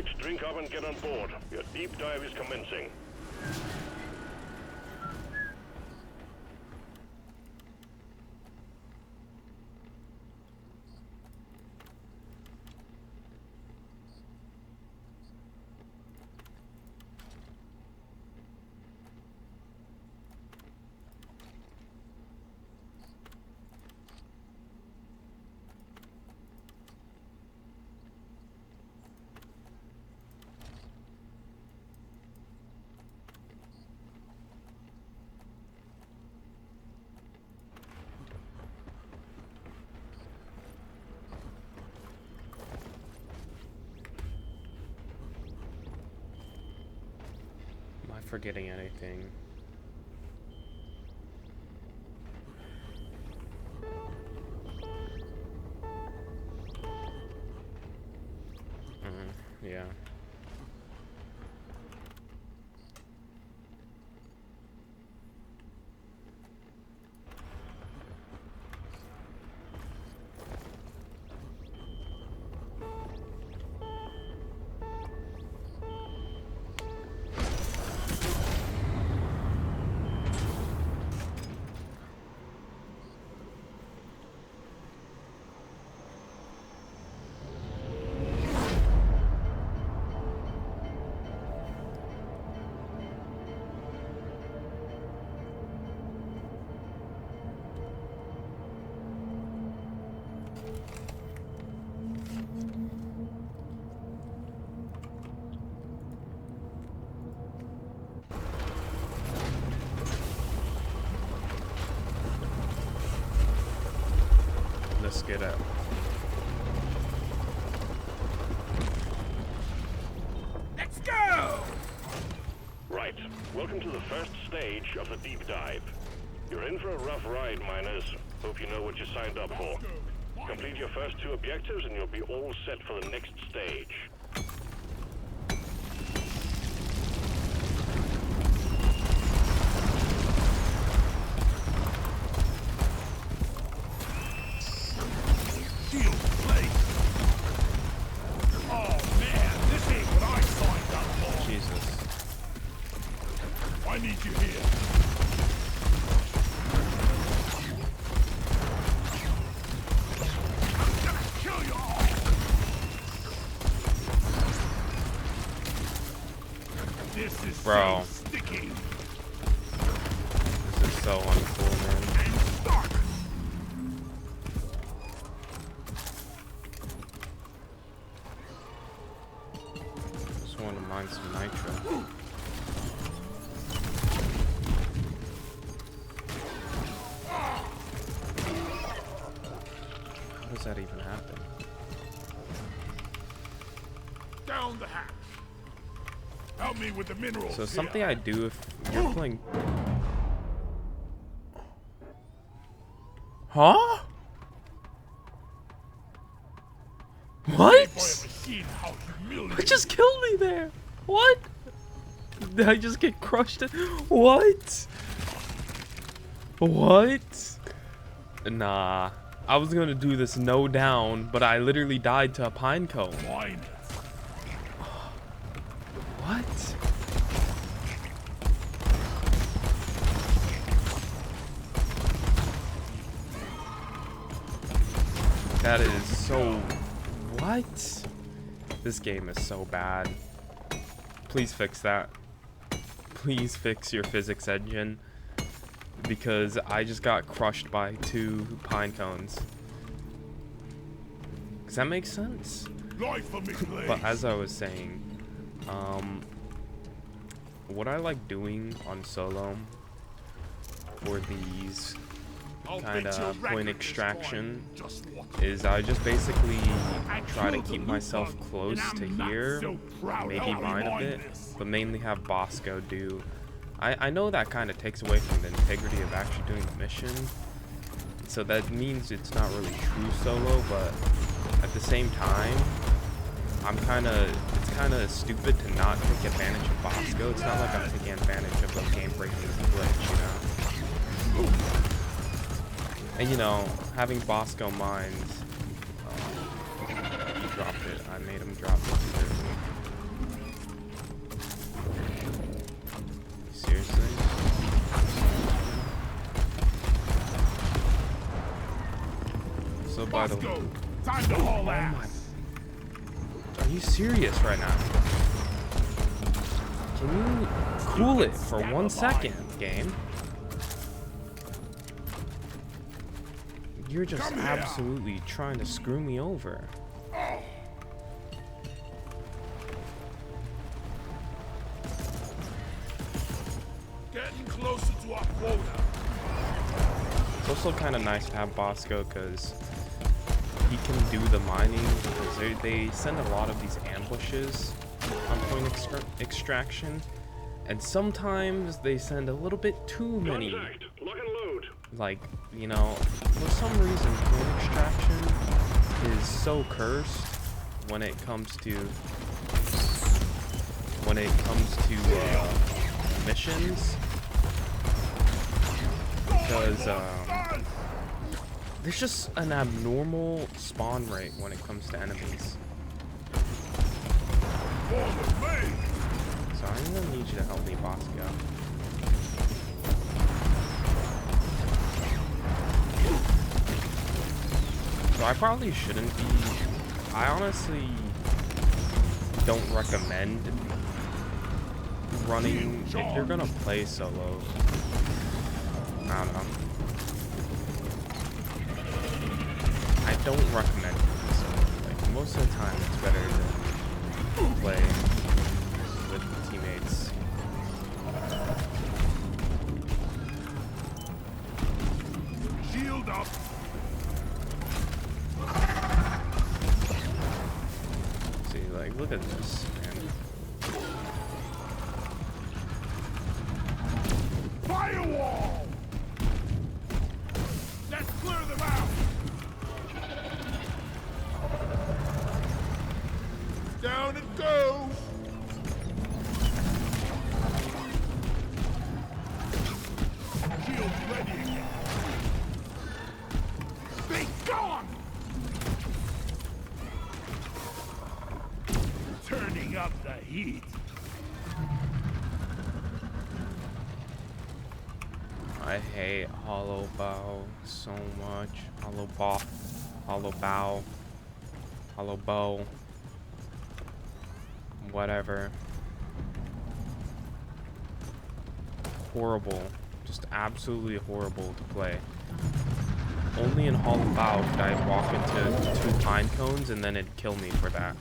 right, drink up and get on board. Your deep dive is commencing. Forgetting anything. Yeah. Let's get out. Let's go! Right. Welcome to the first stage of the deep dive. You're in for a rough ride, miners. Hope you know what you signed up for. Complete your first 2 objectives and you'll be all set for the next stage. I need you here. I'm gonna kill you all. This is Bro. so sticky. This is so uncool, man. And stuck. Just want to mine some nitro. How does that even happen? Down the hatch. Help me with the minerals. So something I do if you're playing. Huh? What? It just killed me there. What? Did I just get crushed? What? What? Nah. I was gonna do this no down, but I literally died to a pine cone. What? That is so... What? This game is so bad. Please fix that. Please fix your physics engine. Because I just got crushed by 2 pine cones. Does that make sense? But as I was saying, what I like doing on solo for these kind of point extraction is I just basically try to keep myself close to here, maybe mine a bit, but mainly have Bosco do. I know that kind of takes away from the integrity of actually doing the mission, so that means it's not really true solo, but at the same time, it's kind of stupid to not take advantage of Bosco. It's not like I'm taking advantage of a game-breaking glitch, you know? And you know, having Bosco mines, he dropped it. I made him drop it. Also, by the way, Bosco, time to haul ass. are you serious right now? Can you cool it for 1 second, game? You're just absolutely trying to screw me over. Getting closer to our quota. It's also kind of nice to have Bosco because he can do the mining, because they send a lot of these ambushes on point extraction, and sometimes they send a little bit too many. Contact. Lock and load. Like, you know, for some reason point extraction is so cursed when it comes to missions, because there's just an abnormal spawn rate when it comes to enemies. So I'm gonna need you to help me, Bosco. So I probably shouldn't be. I honestly don't recommend running if you're gonna play solo. I don't know. I don't recommend it. So, like, most of the time, it's better to play with teammates. Shield up. See, like, look at this, man. Firewall. Let's clear them out. Down it goes. Shield ready again. Be gone. Turning up the heat. I hate hollow bow so much. Hollow bow. Hollow bow. Whatever. Horrible. Just absolutely horrible to play. Only in hollow bow could I walk into 2 pine cones and then it'd kill me for that.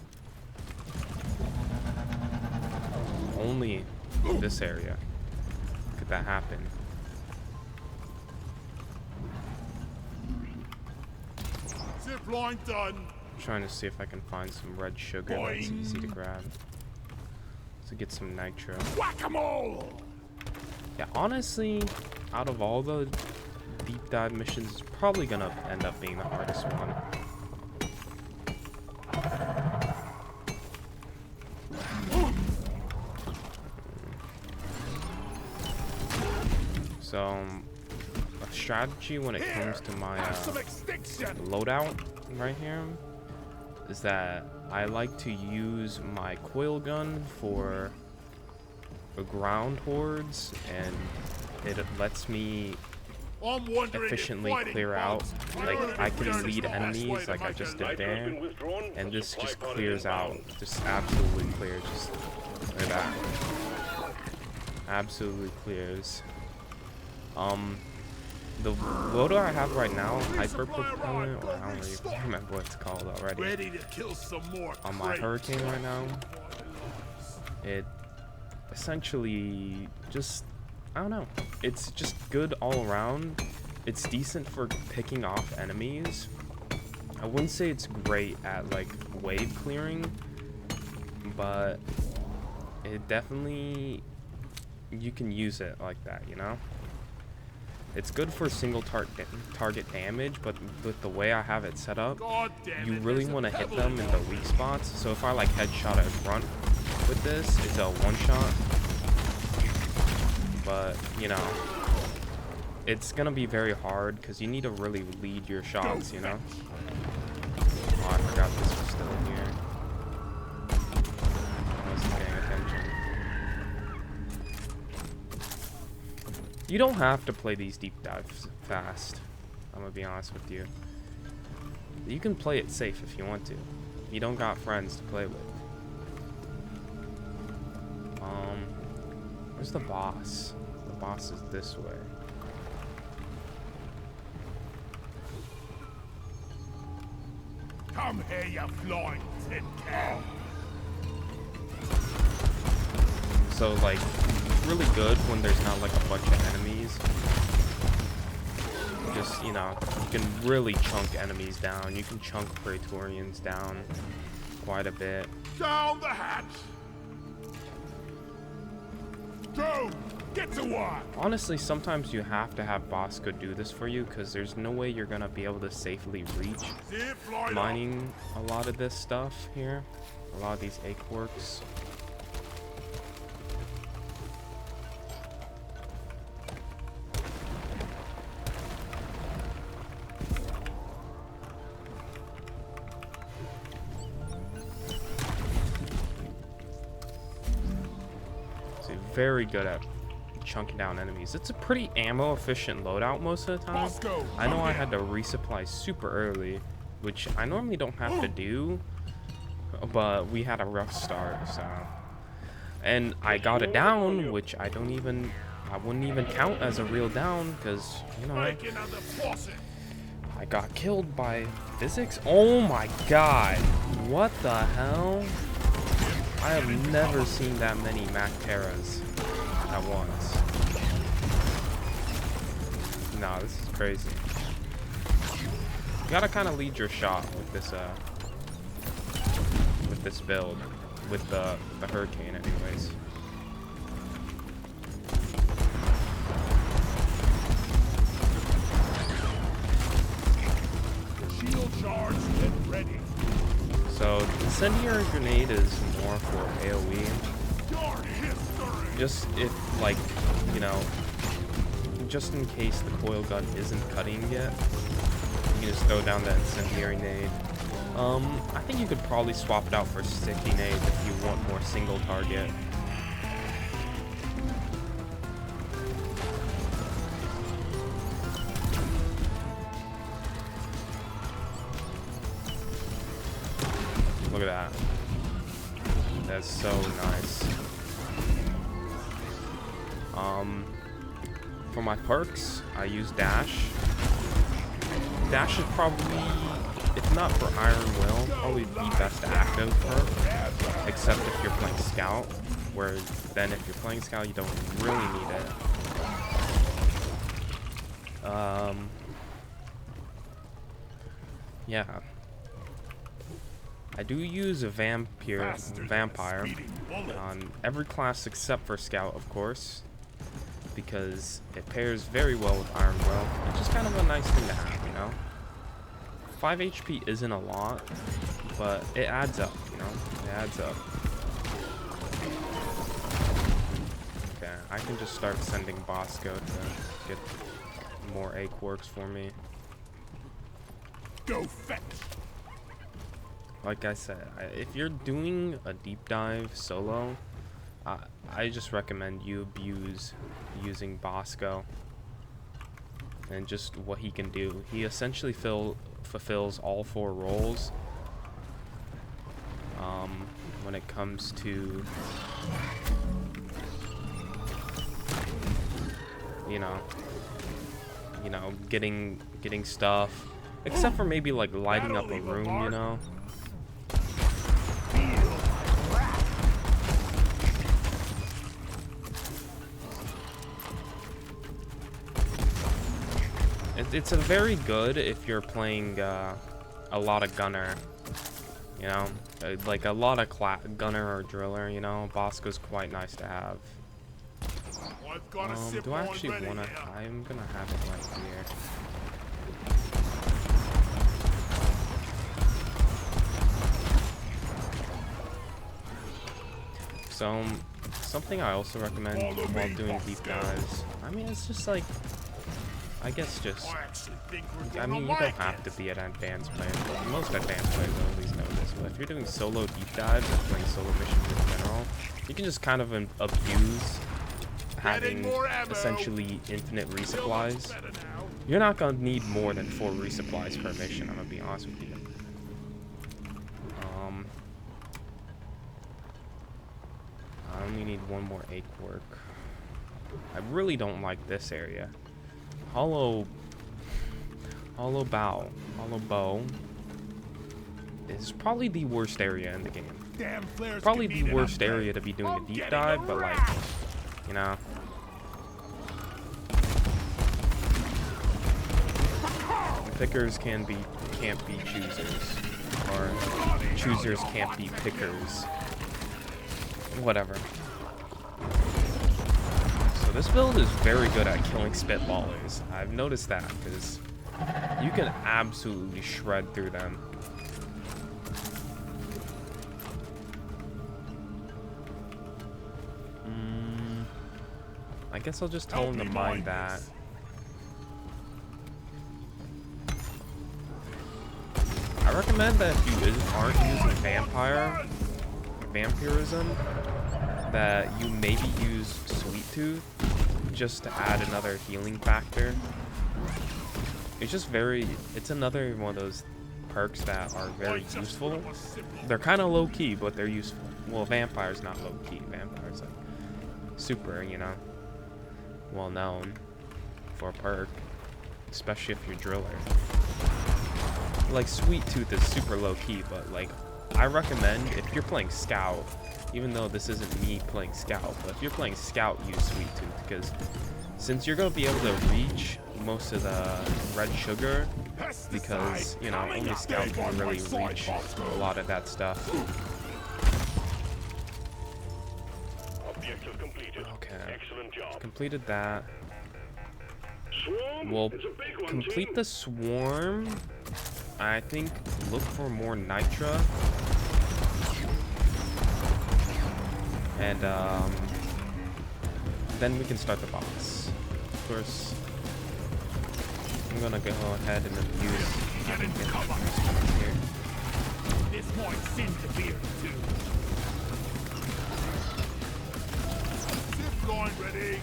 Only in this area could that happen. Zip line done. I'm trying to see if I can find some red sugar that's easy to grab. To get some nitro. Whack-a-mole. Yeah, honestly, out of all the deep dive missions, it's probably gonna end up being the hardest one. So, a strategy when it comes to my loadout right here is that I like to use my coil gun for ground hordes, and it lets me efficiently clear out. Like, I can lead enemies like I just did there, and this just clears out. Just absolutely clears. Just look at that. Absolutely clears. The loadout I have right now, hyper propellant, or I don't even remember what it's called already. Ready to kill some more. On my hurricane right now, it essentially just, I don't know, it's just good all around. It's decent for picking off enemies. I wouldn't say it's great at like wave clearing, but it definitely, you can use it like that, you know? It's good for single target damage, but with the way I have it set up, you really want to hit them in the weak spots. So if I like headshot at front with this, it's a one-shot. But, you know, it's going to be very hard because you need to really lead your shots, you know? Oh, I forgot this was still here. I wasn't paying attention. You don't have to play these deep dives fast. I'm gonna be honest with you. You can play it safe if you want to. You don't got friends to play with. Where's the boss? The boss is this way. Come here, you flying tin can. So like, it's really good when there's not like a bunch of enemies. Just, you know, you can really chunk enemies down. You can chunk Praetorians down quite a bit. Down the hatch. Go! Get to work! Honestly, sometimes you have to have Bosco do this for you, because there's no way you're gonna be able to safely reach mining a lot of this stuff here. A lot of these acheworks. So very good at chunking down enemies. It's a pretty ammo efficient loadout most of the time. I know I had to resupply super early, which I normally don't have to do, but we had a rough start, so. And I got it down, which I wouldn't even count as a real down, because, you know, I got killed by physics. Oh my god, what the hell? I have never seen that many Macteras at once. Nah, this is crazy. You gotta kind of lead your shot with this build, with the Hurricane, anyways. Shield charge, get ready. So, Incendiary Grenade is more for AoE. Just if, like, you know, just in case the coil gun isn't cutting yet, you can just throw down that Incendiary Nade. I think you could probably swap it out for Sticky Nade if you want more single target. Look at that. That's so nice. For my perks, I use Dash. Dash is probably, if not for Iron Will, probably the best active perk, except if you're playing Scout, where then if you're playing Scout, you don't really need it. Yeah. I do use a vampire on every class except for Scout, of course, because it pairs very well with Iron Will, which is kind of a nice thing to have, you know? 5 HP isn't a lot, but it adds up, you know? It adds up. Okay, I can just start sending Bosco to get more acheworks for me. Go fetch. Like I said, if you're doing a deep dive solo, I just recommend you abuse using Bosco and just what he can do. He essentially fulfills all 4 roles when it comes to, you know, getting stuff, except for maybe like lighting up a room, you know. It's a very good if you're playing a lot of gunner, you know, like a lot of gunner or driller, you know. Bosco's quite nice to have. Do I actually want to? I'm gonna have it right here. So something I also recommend while doing deep dives, I mean, it's just like, I guess just, I mean, you don't have to be an advanced player. Most advanced players always know this, but if you're doing solo deep dives and playing solo missions in general, you can just kind of abuse having essentially infinite resupplies. You're not gonna need more than 4 resupplies per mission, I'm gonna be honest with you. I only need 1 more ache work. I really don't like this area. Hollow Bow is probably the worst area in the game. Damn flares Probably can the mean worst enough area day. to be doing I'm a deep getting dive, but like, aroused. you know. Pickers can't be choosers, or choosers can't be pickers. Whatever. So this build is very good at killing spitballers. I've noticed that, because you can absolutely shred through them. I guess I'll just tell him to mind that. I recommend that if you aren't using vampirism, that you maybe use Sweet Tooth just to add another healing factor. It's another one of those perks that are very useful. They're kind of low-key, but they're useful. Well, Vampire's not low-key. Vampire's like super, you know, well-known for a perk, especially if you're Driller. Like, Sweet Tooth is super low-key, but like, I recommend if you're playing Scout, even though this isn't me playing Scout, but if you're playing Scout, use Sweet Tooth, because since you're going to be able to reach most of the red sugar, because, you know, only Scout can really reach a lot of that stuff. Objective completed. Okay. Excellent job. Completed that. Swarm We'll is a big one, complete team. the swarm. I think look for more nitra. And then we can start the boss. Of course, I'm gonna go ahead and abuse here. This might send the beer too. Zip line ready.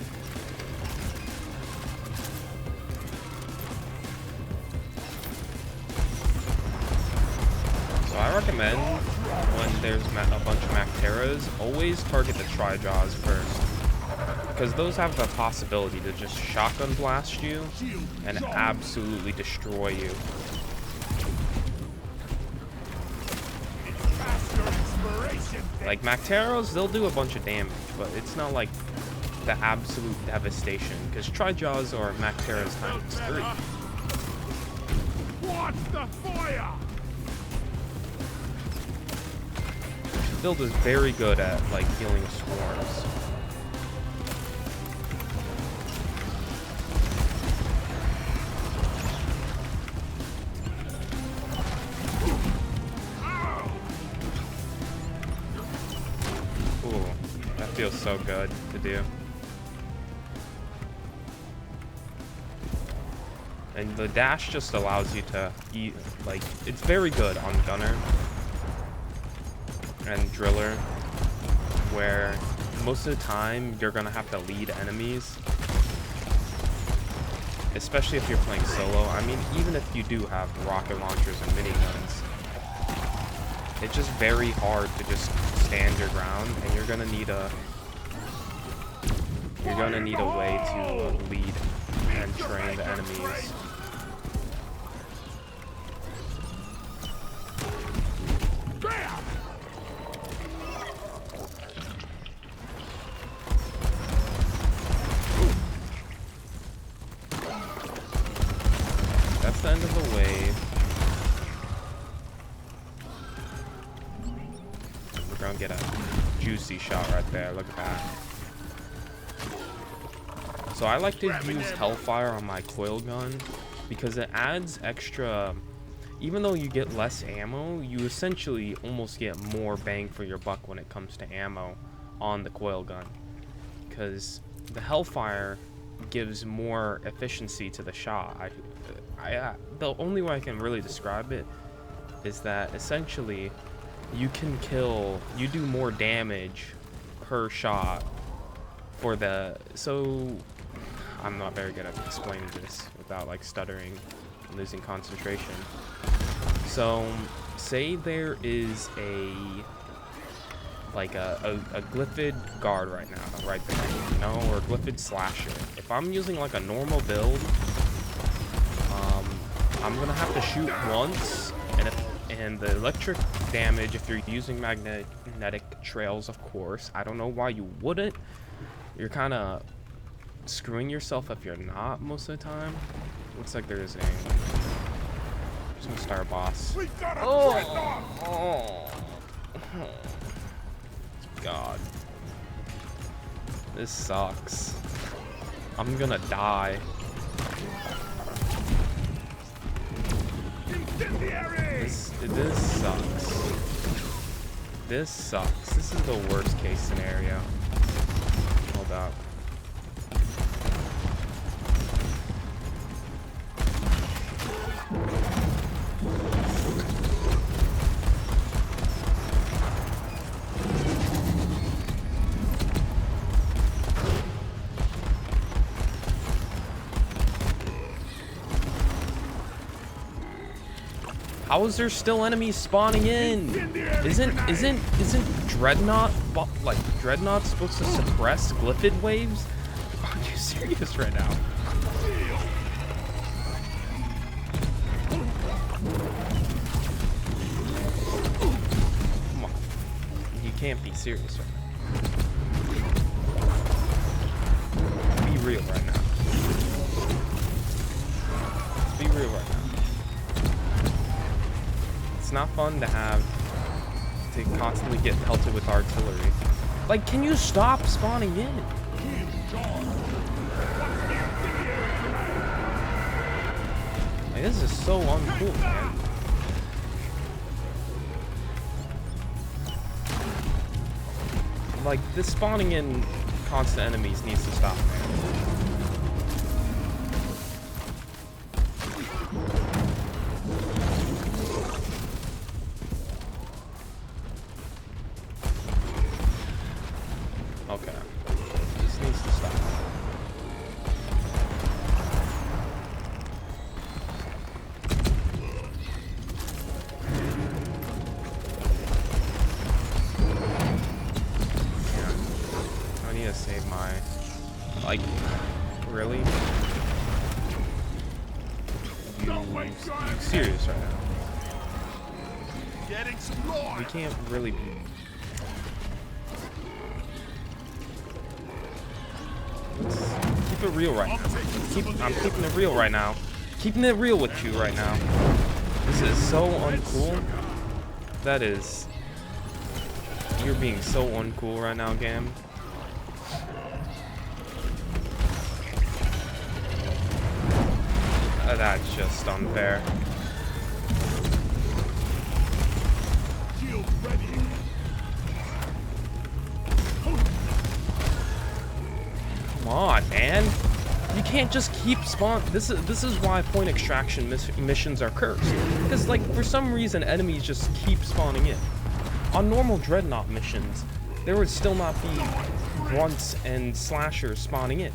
So I recommend when there's a bunch of Macteras, always target the Trijaws first. Because those have the possibility to just shotgun blast you and absolutely destroy you. Like, Macteros, they'll do a bunch of damage, but it's not like the absolute devastation, because Trijaws are Macteras times 3. Watch the fire! Build is very good at, like, healing swarms. Ooh, that feels so good to do. And the dash just allows you to eat, like, it's very good on Gunner and Driller, where most of the time you're gonna have to lead enemies, especially if you're playing solo. I mean, even if you do have rocket launchers and miniguns, it's just very hard to just stand your ground, and you're gonna need a way to lead and train the enemies. That's the end of the wave. We're gonna get a juicy shot right there. Look at that. So I like to use Hellfire on my coil gun because it adds extra. Even though you get less ammo, you essentially almost get more bang for your buck when it comes to ammo on the coil gun, because the Hellfire gives more efficiency to the shot. The only way I can really describe it is that essentially you do more damage per shot for the, so I'm not very good at explaining this without like stuttering and losing concentration. So say there is a glyphid guard right now, right there, you know, or a glyphid slasher. If I'm using like a normal build, I'm gonna have to shoot once, and the electric damage, if you're using magnetic trails, of course. I don't know why you wouldn't. You're kind of screwing yourself if you're not most of the time. Looks like there's a... Just gonna start a boss. Oh. God. This sucks. I'm gonna die. This sucks. This sucks. This is the worst case scenario. Hold up. How is there still enemies spawning in? Isn't Dreadnought Dreadnought supposed to suppress glyphid waves? Are you serious right now? Come on. You can't be serious right now. Be real right now. Be real right now. It's not fun to have to constantly get pelted with artillery. Like, can you stop spawning in? Like, this is so uncool, man. Like, this spawning in constant enemies needs to stop, man. Okay. This needs to stop. Yeah. I need to save my... Like, really? You serious right now? We can't really be... Keep it real right now. I'm keeping it real right now. Keeping it real with you right now. This is so uncool. That is... You're being so uncool right now, game. That's just unfair. Come on, man. You can't just keep spawn. This is why point extraction missions are cursed. Because, like, for some reason, enemies just keep spawning in. On normal Dreadnought missions, there would still not be grunts and slashers spawning in.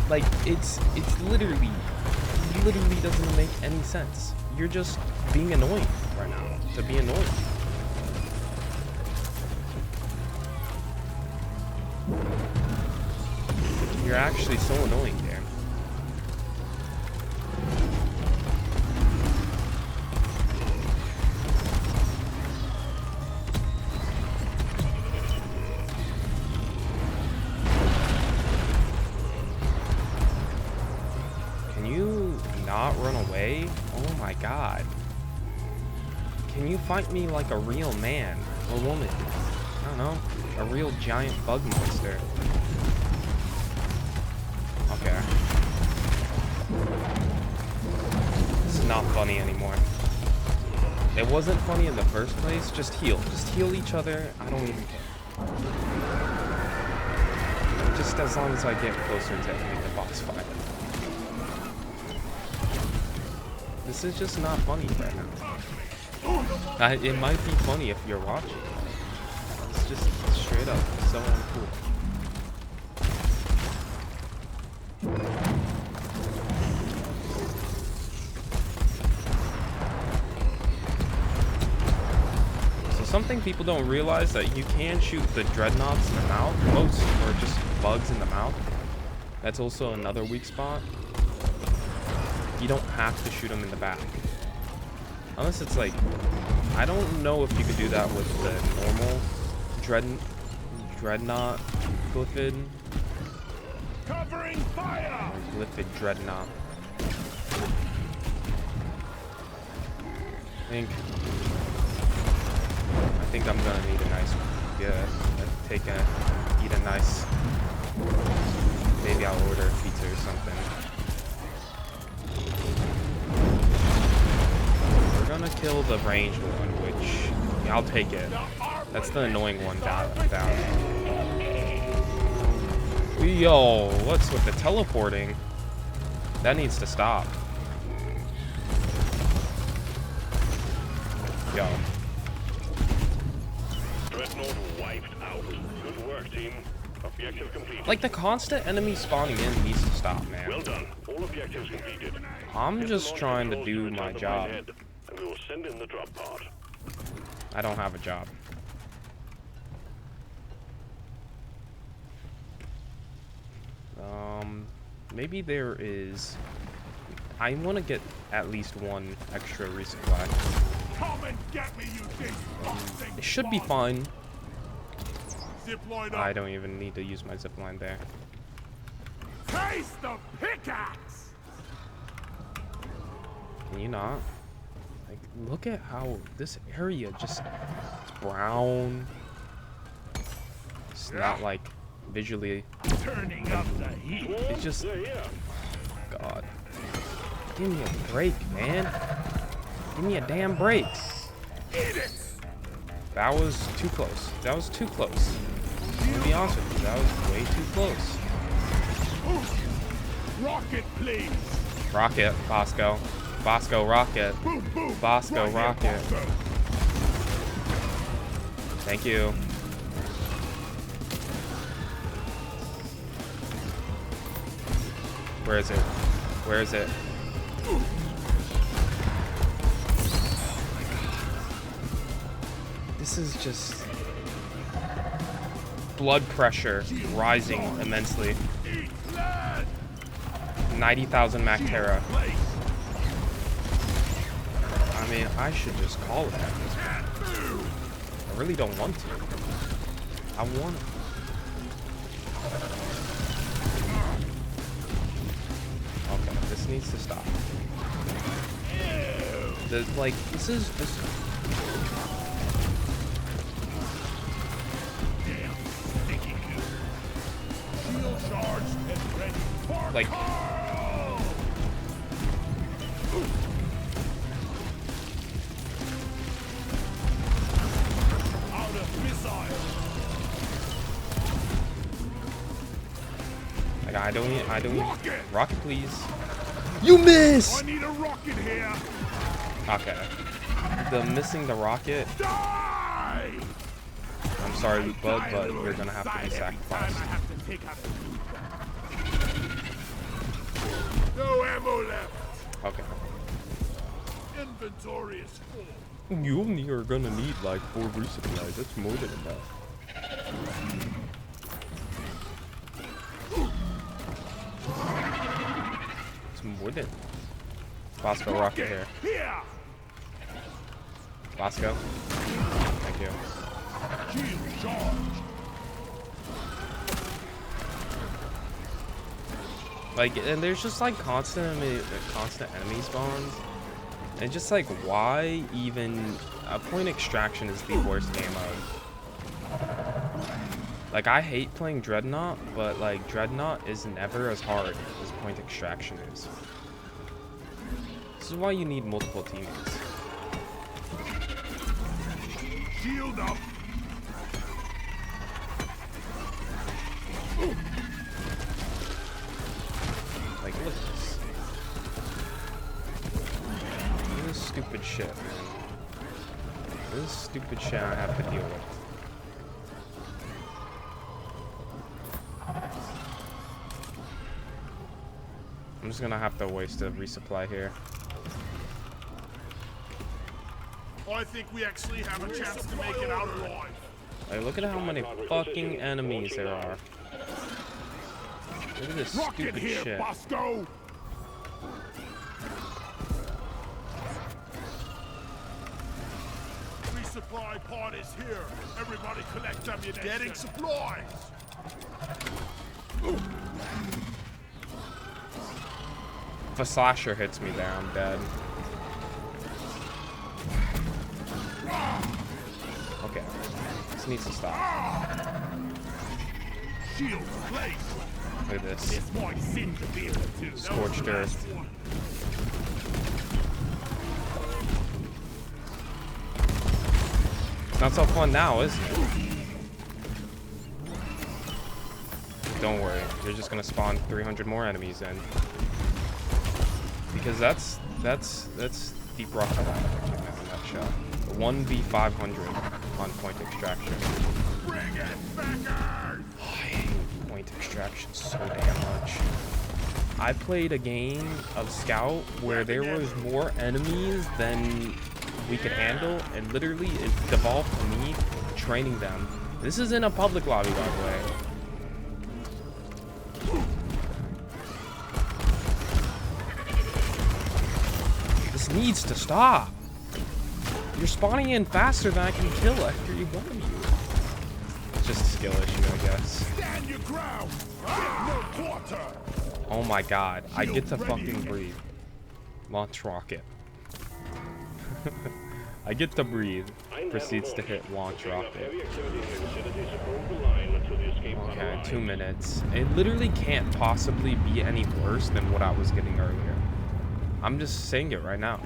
Like, it's literally doesn't make any sense. You're just being annoying right now to be annoying. You're actually so annoying, Dan. Can you not run away? Oh my god. Can you fight me like a real man or woman? I don't know. A real giant bug monster. Okay. This is not funny anymore. It wasn't funny in the first place. Just heal. Just heal each other. I don't even care. Just as long as I get closer to ending the boss fight. This is just not funny right now. It might be funny if you're watching. It's just straight up so uncool. something people don't realize, that you can shoot the dreadnoughts in the mouth, or just bugs in the mouth. That's also another weak spot. You don't have to shoot them in the back. Unless it's like, I don't know if you could do that with the normal dreadnought glyphid. Covering fire! Or glyphid dreadnought. I think I'm gonna need a nice, eat a nice, maybe I'll order a pizza or something. We're gonna kill the ranged one, which, yeah, I'll take it. That's the annoying one down. Yo, what's with the teleporting? That needs to stop. Yo. Dreadnought wiped out. Good work, team. Objective completed. Like, the constant enemy spawning in needs to stop, man. Well done. All objectives completed. I'm just trying to do my job. And we will send in the drop pod. I don't have a job. Maybe there is. I want to get at least one extra resupply. Come and get me, you disgusting It should be fine. Zipline up. I don't even need to use my zipline there. Taste the pickaxe! Can you not? Like, look at how this area just, it's brown. It's not like visually. Turning up the heat. It's just, Yeah. God. Give me a break, man. Give me a damn break. Eat it! That was too close. That was too close. I'm gonna be honest with you, that was way too close. Rocket, please. Rocket, Bosco. Bosco, rocket. Boom, boom. Bosco, Right rocket. here, Bosco. Thank you. Where is it? Where is it? This is just blood pressure rising immensely. 90,000 Mactera. I mean, I should just call it at this point. I really don't want to. I want it. Okay, this needs to stop. This is just. Like, I don't need rocket, please. You miss. I need a rocket here. Okay. The missing the rocket. Die! I'm sorry, Luke Bug, but you're gonna have to be sacrificed. No ammo left. Okay. Inventory is full. You only are gonna need like 4 resupplies. That's more than enough. It's more than. Bosco, rocket here. Here. Bosco. Thank you. Shield charged. Like, and there's just like constant enemy spawns. And just like, why even a point extraction is the worst game mode. Like, I hate playing Dreadnought, but like Dreadnought is never as hard as point extraction is. This is why you need multiple teammates. Shield up. Like, look at this. This is stupid shit, man. This is stupid shit I have to deal with. I'm just gonna have to waste a resupply here. I think we actually have a chance to make it out alive. Hey, look at how many fucking enemies there are. Look at this Rocket stupid here, shit. Bosco! Resupply pod is here. Everybody collect ammunition. Getting supplies. If a slasher hits me there, I'm dead. Okay, this needs to stop. Shield placed. Look at this. This might seem to be able to. Scorched earth. Not so fun now, is it? Don't worry, you're just gonna spawn 300 more enemies in. Because that's deep rock in a nutshell. 1v500 on point extraction. Bring it, Beckers! I hate point extraction so damn much. I played a game of Scout where there was more enemies than we could handle, and literally it devolved to me training them. This is in a public lobby, by the way. This needs to stop. You're spawning in faster than I can kill after you one of you. It's just a skill issue, I guess. Stand your ground! No quarter! Oh my god, I get to fucking breathe. Launch rocket. I get to breathe. Proceeds to hit launch rocket. Okay, 2 minutes. It literally can't possibly be any worse than what I was getting earlier. I'm just saying it right now.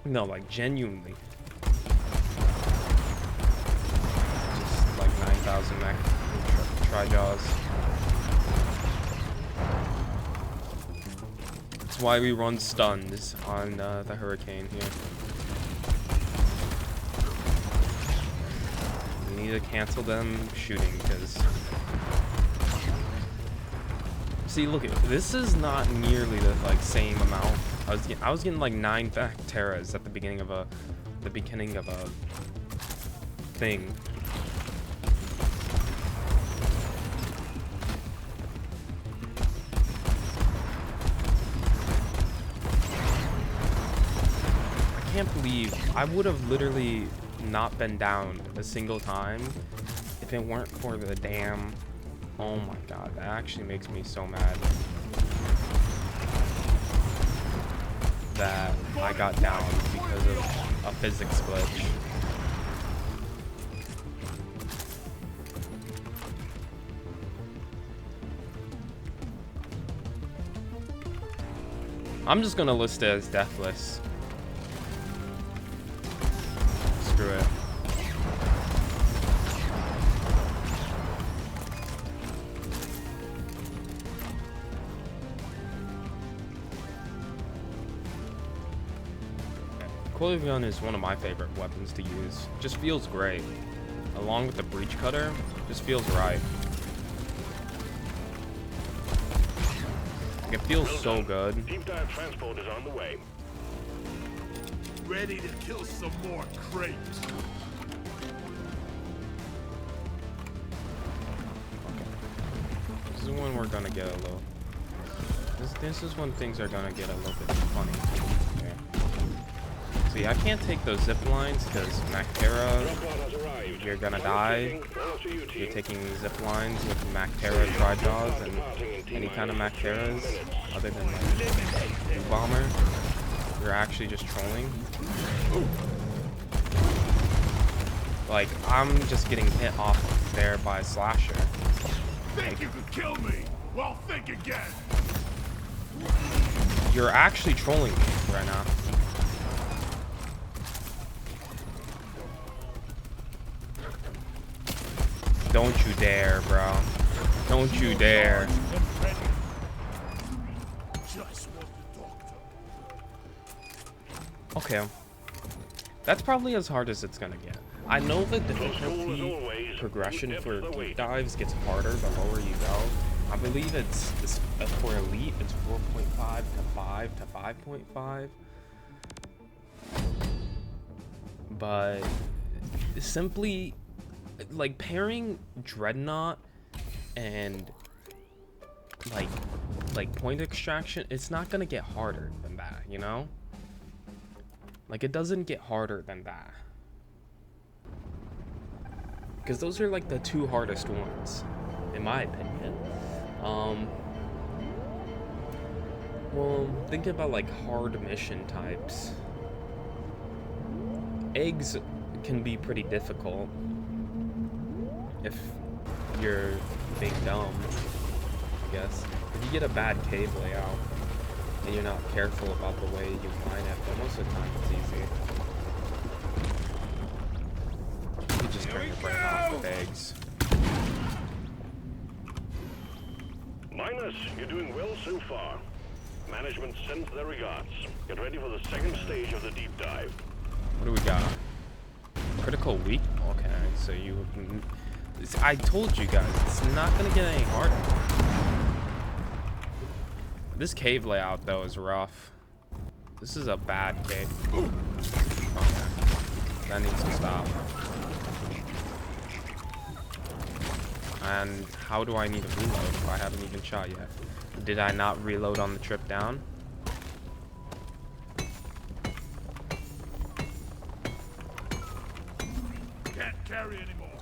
No, like genuinely. Just like 9,000 mech tri-jaws. That's why we run stuns on the Hurricane here. We need to cancel them shooting because. See, look, this is not nearly the like same amount. I was getting like 9 Bacteras at the beginning of a thing. I can't believe I would have literally not been down a single time if it weren't for the damn. Oh my god, that actually makes me so mad that I got down because of a physics glitch. I'm just gonna list it as deathless. Screw it. Coil gun is one of my favorite weapons to use. Just feels great. Along with the breach cutter, just feels right. It feels so good. Deep dive transport is on the way. Ready to kill some more crates. Okay. This is when we're gonna get a little. This is when things are gonna get a little bit funny. Okay. See, I can't take those zip lines because Mactera, you're gonna die. You're taking zip lines with Mactera tri-jaws and any kind of Macteras other than like Blue Bomber. You're actually just trolling. Like, I'm just getting hit off there by a slasher. Think you could kill me? Well, think again. You're actually trolling me right now. Don't you dare, bro. Don't you dare. Okay. That's probably as hard as it's gonna get. I know the difficulty progression for deep dives gets harder the lower you go, I believe it's for elite, it's 4.5 to 5 to 5.5. But simply, like, pairing Dreadnought and like point extraction, it's not gonna get harder than that, you know? Like, it doesn't get harder than that. Because those are like the two hardest ones, in my opinion. Well, think about like hard mission types. Eggs can be pretty difficult if you're being dumb, I guess. If you get a bad cave layout and you're not careful about the way you mine it, but most of the time it's easy. You just turn your brain off with eggs. Miners, you're doing well so far. Management sends their regards. Get ready for the second stage of the deep dive. What do we got? Critical weak? Okay, so you... I told you guys, it's not gonna get any harder. This cave layout, though, is rough. This is a bad cave. Okay. That needs to stop. And how do I need to reload if I haven't even shot yet? Did I not reload on the trip down? Can't carry anymore.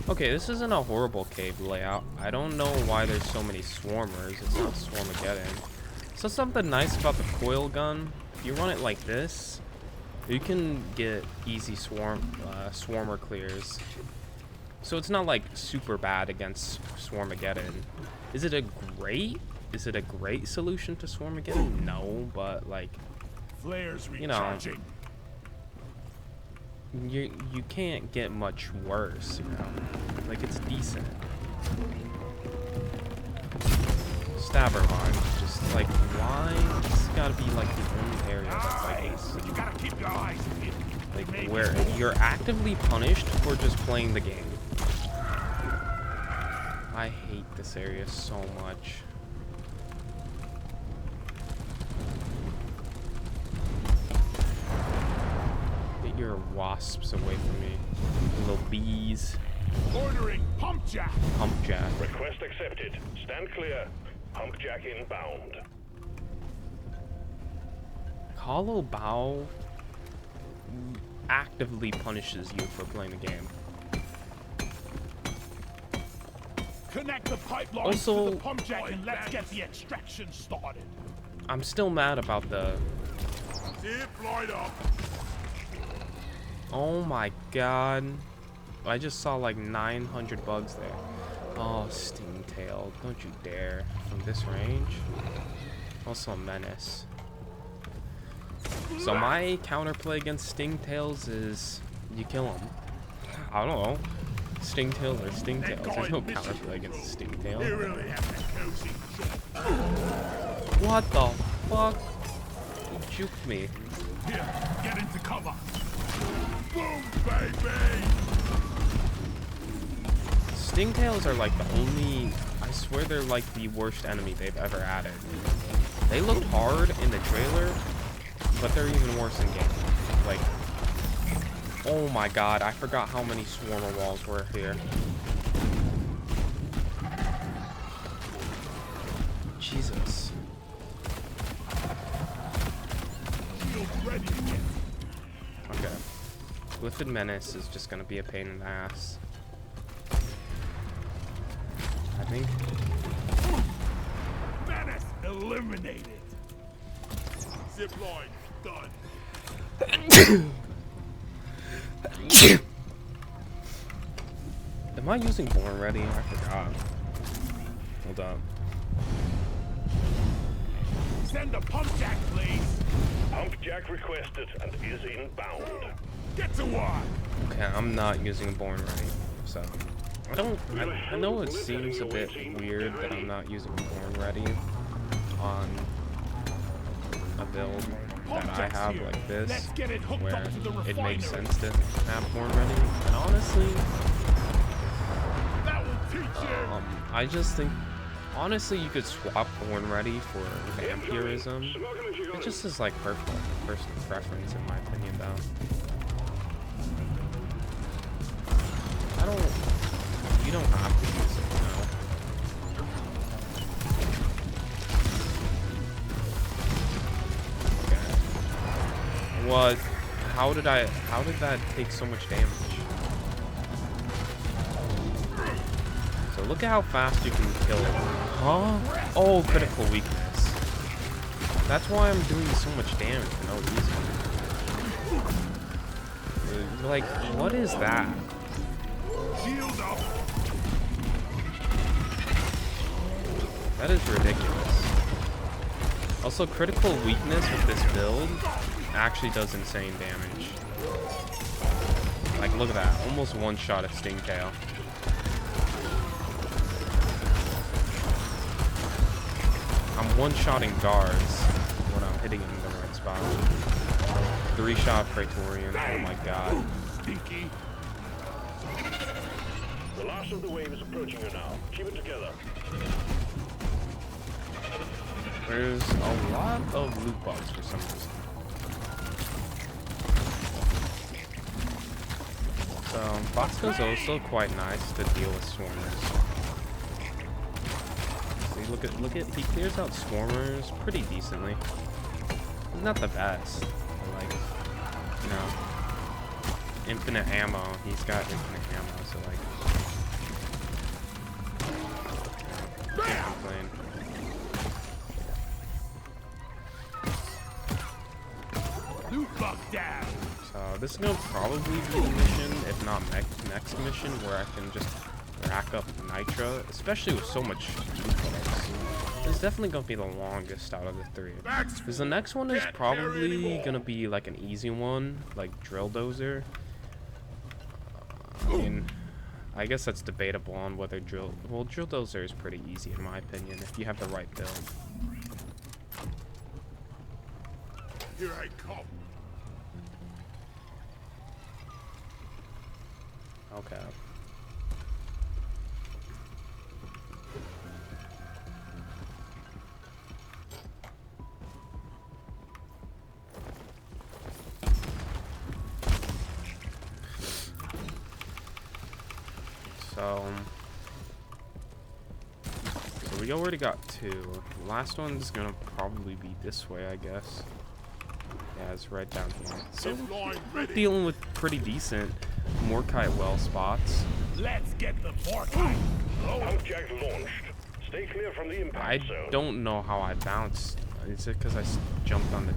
Okay, this isn't a horrible cave layout. I don't know why there's so many swarmers. It's not Swarmageddon. So something nice about the coil gun, if you run it like this, you can get easy swarmer clears. So it's not like super bad against Swarmageddon. Is it a great solution to Swarmageddon? No, but like, Flares you know, recharging. you can't get much worse, you know. Like, it's decent. Stabber line, just like, why? It's gotta be like the only area that's like this. You gotta keep your eyes peeled. Like, where you're actively punished for just playing the game. I hate this area so much. Get your wasps away from me, little bees. Ordering pump jack. Pump jack. Request accepted. Stand clear. Pump jack inbound. Hollow Bow actively punishes you for playing the game. Connect the pipeline Also, to the pump jack and let's get the extraction started. I'm still mad about the... Zip right up. Oh my god. I just saw like 900 bugs there. Oh, Stingtail. Don't you dare. From this range. Also a menace. So my counterplay against Stingtails is you kill them. I don't know. Stingtails or Stingtails. There's no counterplay against Stingtail. You really have that cozy job. What the fuck? He juked me. Here, get into cover. Boom, baby! Stingtails are like the only... I swear they're like the worst enemy they've ever added. They looked hard in the trailer, but they're even worse in game. Like... Oh my god, I forgot how many swarmer walls were here. Jesus. Okay. Glyphid Menace is just gonna be a pain in the ass. I think. Menace eliminated. Zipline done. Am I using Born Ready? I forgot. Hold up. Send the pump jack, please. Pump jack requested and is inbound. Get to work. Okay, I'm not using Born Ready, so I don't. I know it seems a bit weird that I'm not using Born Ready on a build that I have like this, where it makes sense to have Born Ready. And honestly, I just think, honestly, you could swap Thorn Ready for Vampirism. It just is like personal preference in my opinion, though. You don't have to use it, no. Okay. What? How did that take so much damage? So look at how fast you can kill it. Huh? Oh, critical weakness. That's why I'm doing so much damage for no reason. Like, what is that? That is ridiculous. Also, critical weakness with this build actually does insane damage. Like, look at that. Almost one shot at Stingtail. I'm one-shotting guards when I'm hitting him in the right spot. 3-shot Praetorian. Oh my god. Stinky. The last of the wave is approaching you now. Keep it together. There's a lot of loot bugs for some reason. So, Bosco's also quite nice to deal with swarmers. See, look at, he clears out swarmers pretty decently. He's not the best, but like, you know, infinite ammo. He's got infinite ammo, so like, can't complain. Loot bug down. So this is gonna probably be the mission, if not next mission, where I can just rack up nitra, especially with so much loot bugs. This is definitely gonna be the longest out of the three. Because the next one is probably gonna be like an easy one, like Drill Dozer. I mean, I guess that's debatable on whether Drill Dozer is pretty easy in my opinion, if you have the right build. Here I come. Okay. So we already got 2. The last one's gonna probably be this way, I guess. Yeah, it's right down here. So we're dealing with pretty decent Morkite well spots. Let's get the Morkite. Pumpjack launched. Stay clear from the impact zone. I don't know how I bounced. Is it because I jumped on the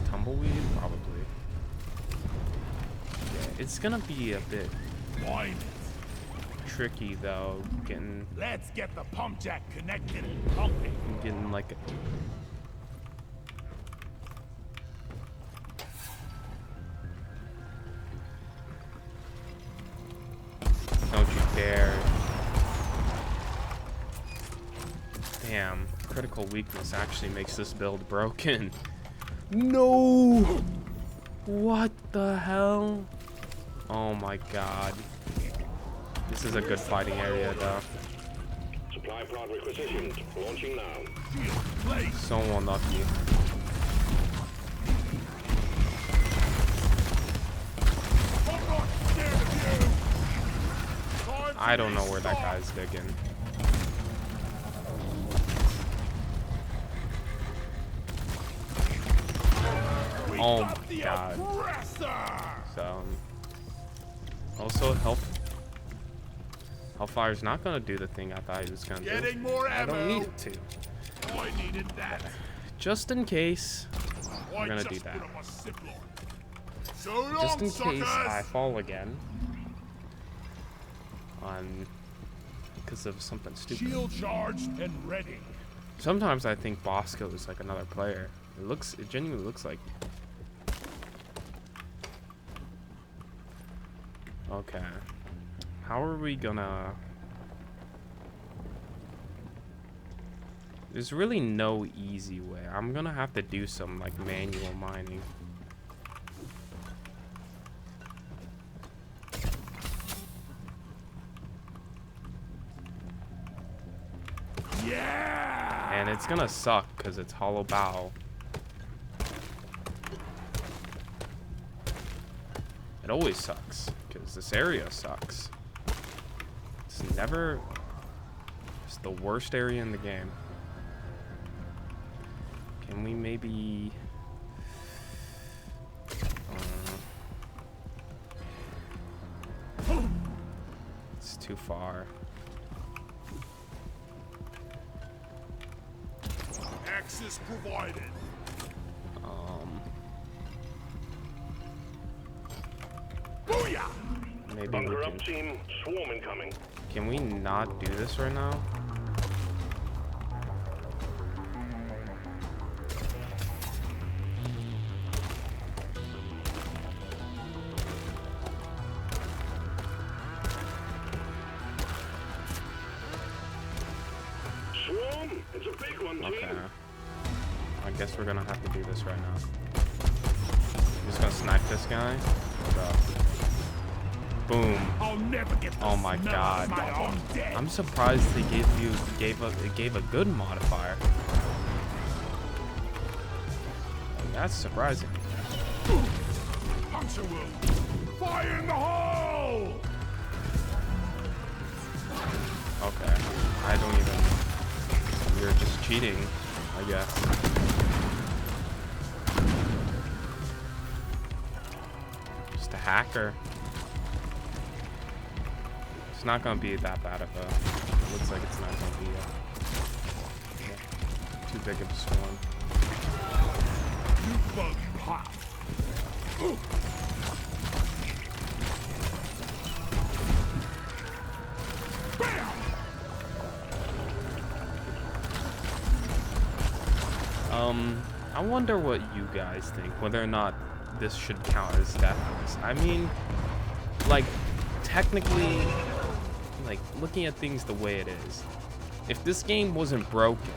tumbleweed? Probably. Yeah, it's gonna be a bit tricky though. Let's get the Pumpjack connected and pumping. Getting like a... Don't you dare. Damn, critical weakness actually makes this build broken. No! What the hell? Oh my god. This is a good fighting area though. Supply pod requisitioned. Launching now. So unlucky. I don't know where that guy's digging. Oh my god. So, also Hellfire's not gonna do the thing I thought he was gonna do. I don't need it to. I needed that. Just in case, we're gonna do that. Just in case I fall again. Because of something stupid. Shield charged and ready. Sometimes I think Bosco is like another player. It genuinely looks like. Okay. How are we gonna... There's really no easy way. I'm gonna have to do some like manual mining. Yeah. And it's gonna suck because it's hollow bow. It always sucks because this area sucks. It's never. It's the worst area in the game. Can we maybe? It's too far. Access provided. Booyah! Maybe we Bunker can. up, team. Swarm incoming. Can we not do this right now? Swarm! It's a big one, team. Okay. I guess we're gonna have to do this right now. I'm just gonna snipe this guy. Hold up. Boom. I'll never get the Oh my smell god. of my own death. I'm surprised they gave a good modifier. That's surprising. Puncture wound. Fire in the hole! Okay. I don't even. You're just cheating, I guess. Just a hacker. It's not gonna be that bad of a. It looks like it's not gonna be too big of a swarm. You bug pop. Bam! I wonder what you guys think, whether or not this should count as deaths. I mean, like, technically, like, looking at things the way it is, if this game wasn't broken,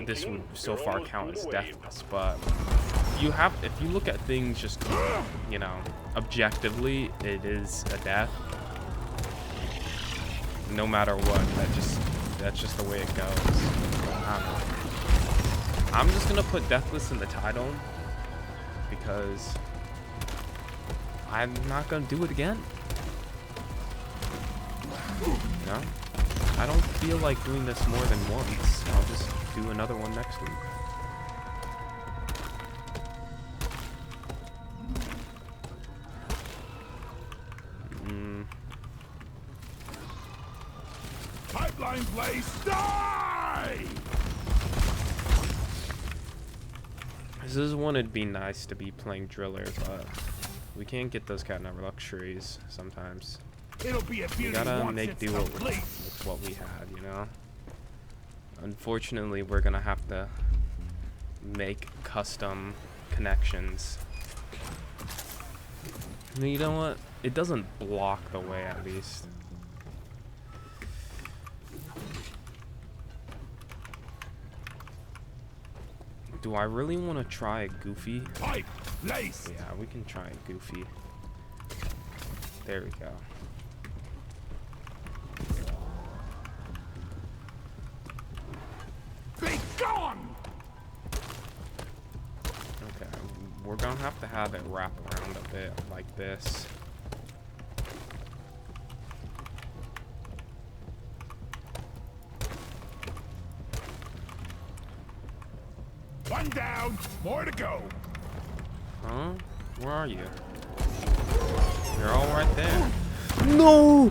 this would so far count as deathless. But if you look at things just, you know, objectively, it is a death. No matter what, that's just the way it goes. I don't know. I'm just gonna put deathless in the title because I'm not gonna do it again. No, I don't feel like doing this more than once. I'll just do another one next week. Pipeline place, die! This is one it'd be nice to be playing Driller, but we can't get those kind of luxuries sometimes. It'll be a beauty. We gotta once make it's do complete. with what we had, you know? Unfortunately, we're gonna have to make custom connections. You know what? It doesn't block the way, at least. Do I really want to try a Goofy? Pipe, lace. Yeah, we can try a Goofy. There we go. Be gone! Okay, we're gonna have to have it wrap around a bit like this. One down, more to go. Huh? Where are you? You're all right there. No!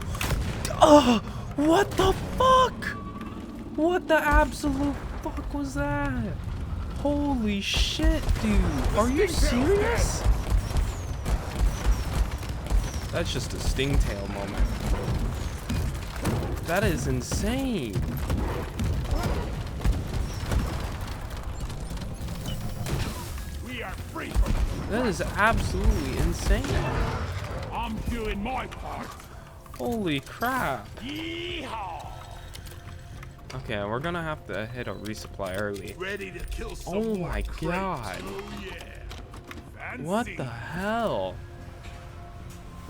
What the fuck? What the absolute fuck was that? Holy shit, dude. Are you serious? That's just a stingtail moment. That is insane. We are free from That is absolutely insane. I'm doing my part. Holy crap. Yeehaw! Okay, we're gonna have to hit a resupply early. Ready to kill some Oh more my crates. god. Oh yeah. Fancy. What the hell?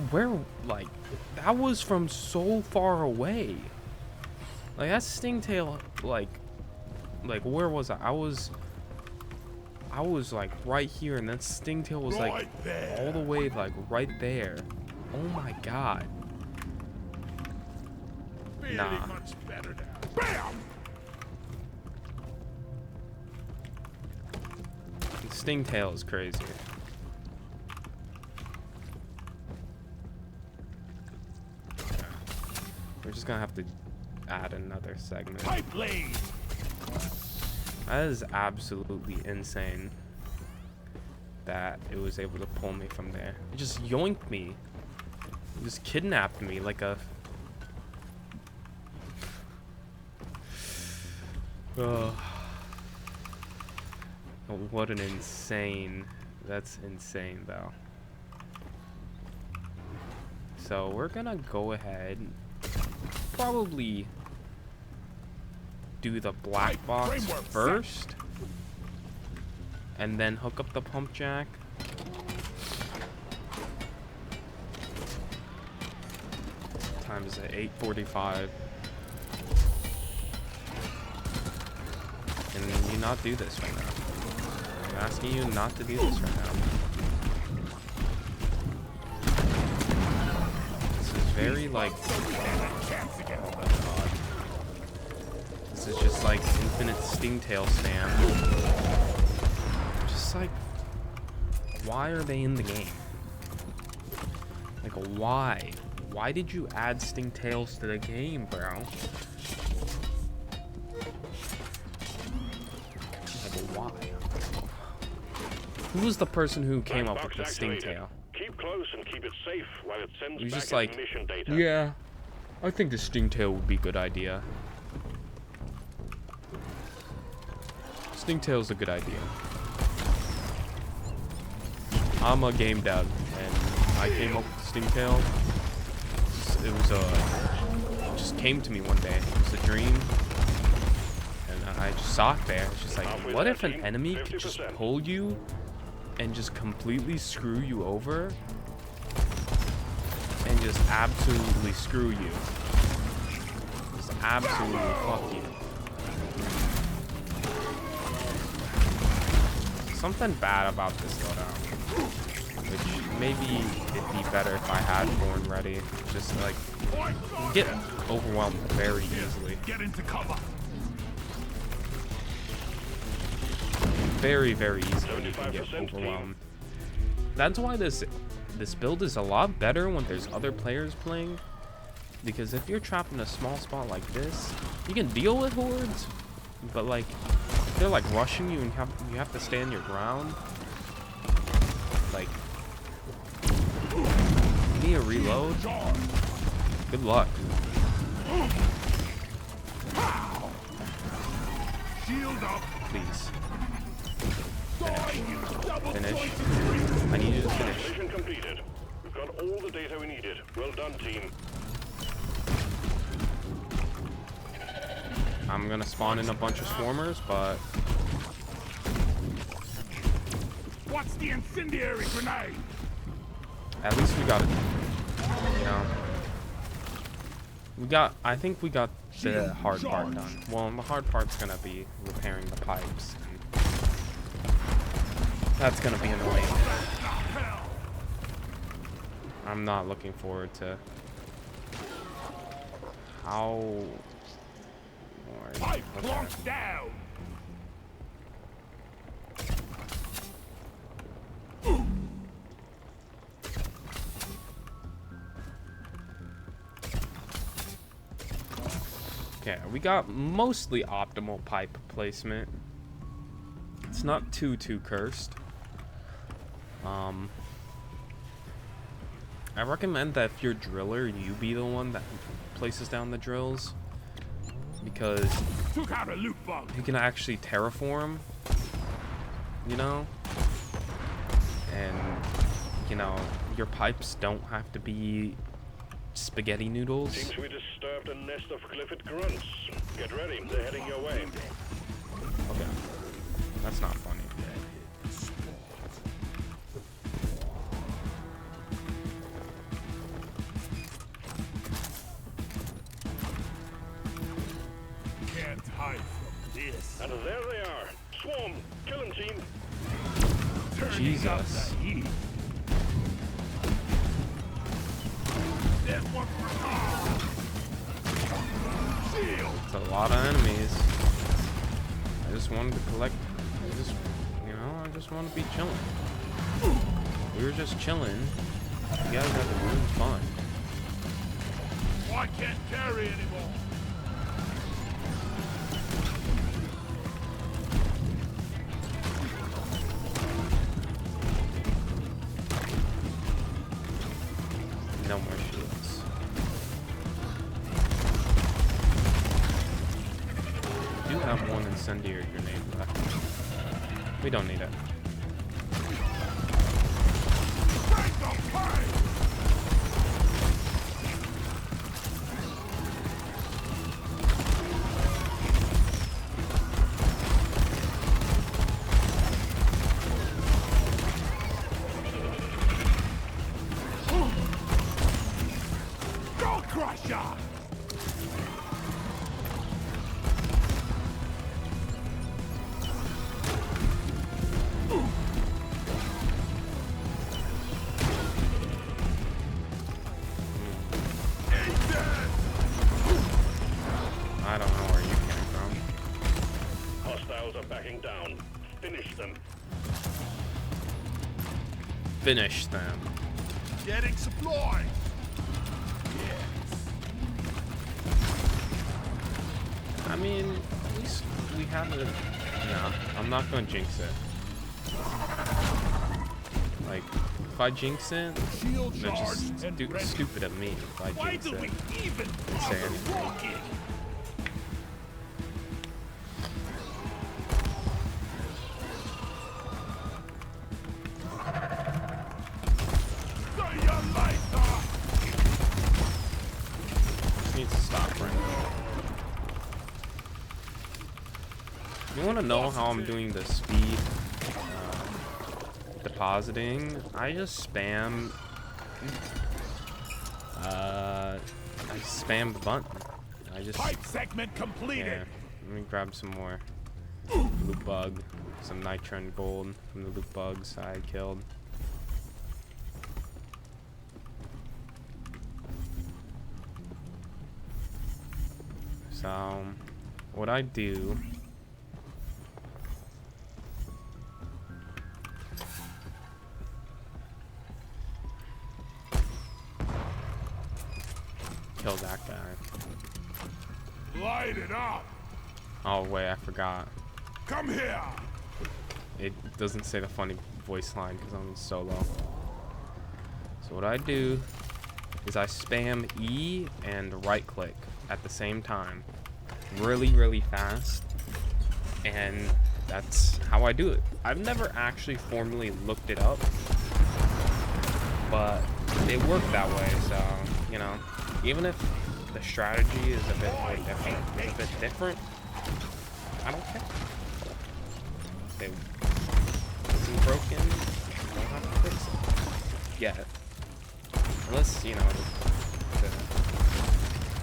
Where, like, that was from so far away. Like that stingtail, like where was I? I was like right here, and that stingtail was like all the way like right there. Oh my god. Nah. Much better now. Bam! The stingtail is crazy. We're just gonna have to add another segment. Pipe lane. That is absolutely insane that it was able to pull me from there. It just yoinked me. It just kidnapped me like a... Oh, what an insane... That's insane, though. So we're gonna go ahead, probably do the black box first, and then hook up the pump jack. Time is at 8:45. Can you not do this right now? I'm asking you not to do this right now. This is very like... This is just like infinite stingtail spam. Just like, why are they in the game? Like, why? Why did you add stingtails to the game, bro? Like, why? Who was the person who came up with the stingtail? Keep close and keep it safe while it sends He's back just like, mission data. yeah, I think the stingtail would be a good idea. Stingtail's a good idea. I'm a game dev, and I came up with stingtail. It was it just came to me one day. It was a dream, and I just saw it there. It's just like, what if an enemy could just pull you and just completely screw you over, and just absolutely screw you, just absolutely fuck you. Something bad about this loadout, which maybe it'd be better if I had Born ready. Just like, you get overwhelmed very easily. Get into cover. Very, very easily you can get overwhelmed. That's why this build is a lot better when there's other players playing. Because if you're trapped in a small spot like this, you can deal with hordes, but like, if they're like rushing you and you have to stand your ground, like, you need a reload. Good luck. Shield up. Please. Finish. I need you to finish. Mission completed. We've got all the data we needed. Well done, team. I'm gonna spawn in a bunch of swarmers, but What's the incendiary grenade? at least we got it. You know, I think we got the hard part done. Well, the hard part's gonna be repairing the pipes. That's gonna be annoying. I'm not looking forward to how... Pipe plunk down. Okay, we got mostly optimal pipe placement. It's not too cursed. I recommend that if you're a driller, you be the one that places down the drills, because Took out a loot bug. you can actually terraform, you know, and you know, your pipes don't have to be spaghetti noodles. Seems we disturbed a nest of Clifford grunts. Get ready, they're heading your way. Okay, that's not funny. can't hide from this. And there they are. Swarm, kill 'em, team. Turning up Jesus. the heat. There's one for shield. It's a lot of enemies. I just wanted to collect. I just want to be chilling. We were just chilling. You guys had to ruin fun. Oh, I can't carry anymore. No more shields. We do have one incendiary grenade left. We don't need it. I don't know where you came from. Hostiles are backing down. Finish them. Finish them. Getting supplied. I mean, at least we have a... No, I'm not gonna jinx it. Like, if I jinx it, that's just stupid of me if I jinx it. And say anything. Needs to stop right now. You want to know how I'm doing the speed depositing? I just spam. I spam the button. I just. Pipe segment completed. Yeah. Let me grab some more loot bug, some nitron gold from the loot bugs I killed. So, what I do kill that guy. Light it up. Oh wait, I forgot. Come here. It doesn't say the funny voice line because I'm in solo. So what I do is I spam E and right click at the same time, really fast, and that's how I do it. I've never actually formally looked it up, but it worked that way. So you know, even if the strategy is a bit more different, I don't care. If it's broken, you don't have to fix it yet. Unless, you know,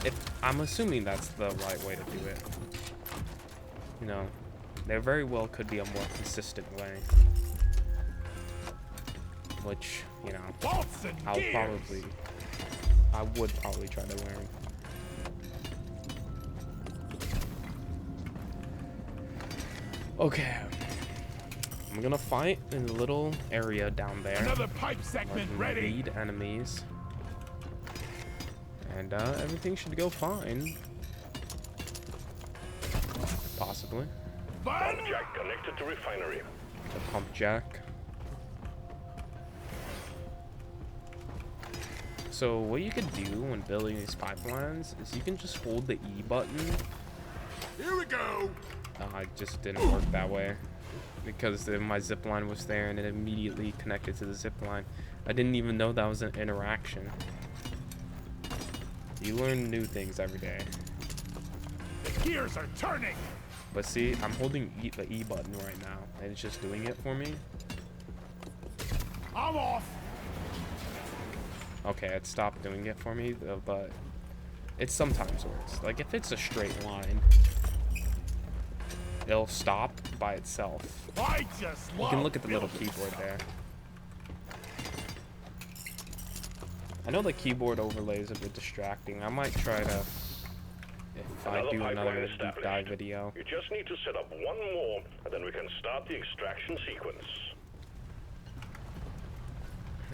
if I'm assuming that's the right way to do it. You know, there very well could be a more consistent way. Which, you know, I would probably try to learn. Okay. I'm gonna fight in a little area down there. Another pipe segment ready. Lead enemies. And everything should go fine. Possibly. Pump jack connected to refinery. The pump jack. So what you could do when building these pipelines is you can just hold the E button. Here we go. It just didn't work that way because my zip line was there and it immediately connected to the zip line. I didn't even know that was an interaction. You learn new things every day. The gears are turning. But see, I'm holding the E button right now and it's just doing it for me. I'm off. Okay, it stopped doing it for me, but it sometimes works. Like if it's a straight line, it'll stop by itself. I just You can look at the little keyboard there. I know the keyboard overlay is a bit distracting. I might try to, if I do another deep dive video. You just need to set up one more, and then we can start the extraction sequence.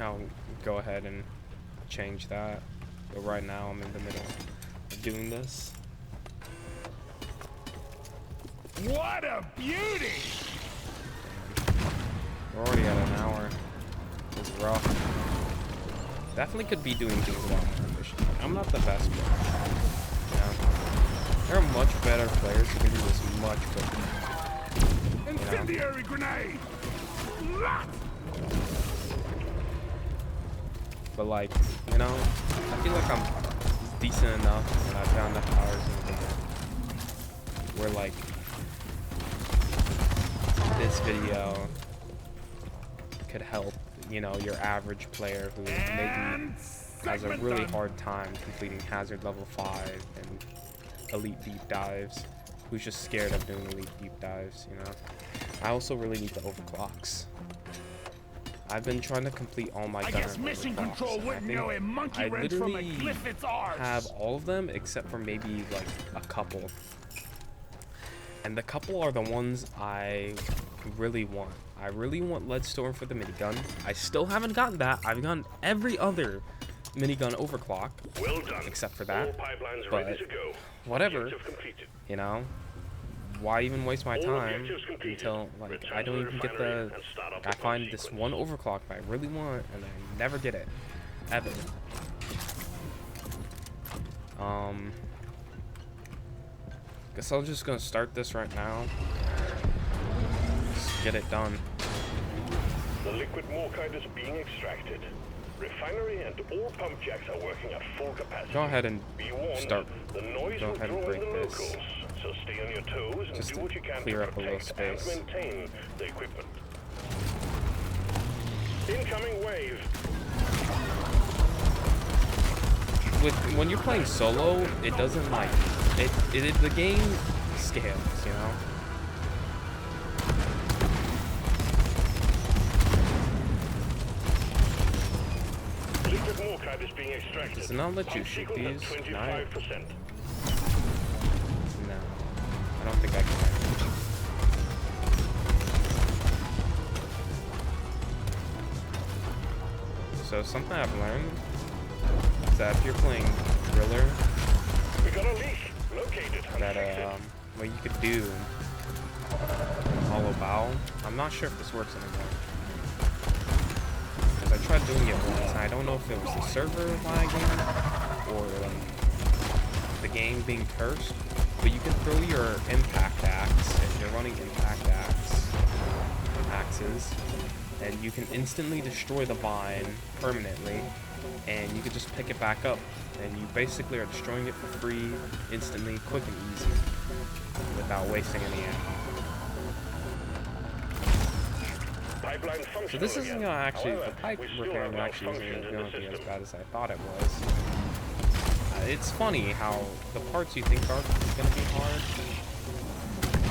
I'll go ahead and change that. But right now I'm in the middle of doing this. What a beauty! We're already at an hour. It's rough. Definitely could be doing things a lot more efficiently. I'm not the best player. You know? There are much better players who can do this much quicker. Incendiary grenade! But like, you know, I feel like I'm decent enough and I've got enough hours in the game where like this video could help, you know, your average player who maybe has a really hard time completing hazard level 5 and elite deep dives, who's just scared of doing elite deep dives, you know. I also really need the overclocks. I've been trying to complete all my guns. Mission control wouldn't know a monkey wrench from a cliff its arse. Have all of them except for maybe like a couple. And the couple are the ones I really want. I really want Leadstorm for the minigun. I still haven't gotten that. I've gotten every other minigun overclock. Well done. Except for that. All pipelines but ready to go. whatever. Objective completed. You know? Why even waste my All time objectives completed. until like Return I don't to the even get refinery the and start up I the find pump this sequence. one overclock that I really want and I never get it. Ever. Guess I'm just gonna start this right now. Just get it done. The liquid morkite is being extracted. Refinery and all pump jacks are working at full capacity. Go ahead and Be warned, start. the noise Go will ahead and draw in break the this. locals, so stay on your toes and Just do to what you can clear to up a little protect and space. maintain the equipment. Incoming wave. When you're playing solo, it doesn't like the game scales, you know. Liquid morkite is being extracted. Does it not let you Pump shoot sequence these? at No. 25%. No, I don't think I can. So something I've learned is that if you're playing Driller, We got a leak. Located. that what you could do in Hollow Bow. I'm not sure if this works anymore. Because I tried doing it once, and I don't know if it was the server lagging or the game being cursed. But you can throw your impact axe if you're running impact axes, and you can instantly destroy the vine permanently, and you can just pick it back up, and you basically are destroying it for free, instantly, quick and easy, without wasting any ammo. Pipeline functional So this isn't again. gonna actually, However, the pipe we still repairing have actually isn't malfunctions in gonna the be as system. bad as I thought it was. It's funny how the parts you think are gonna be hard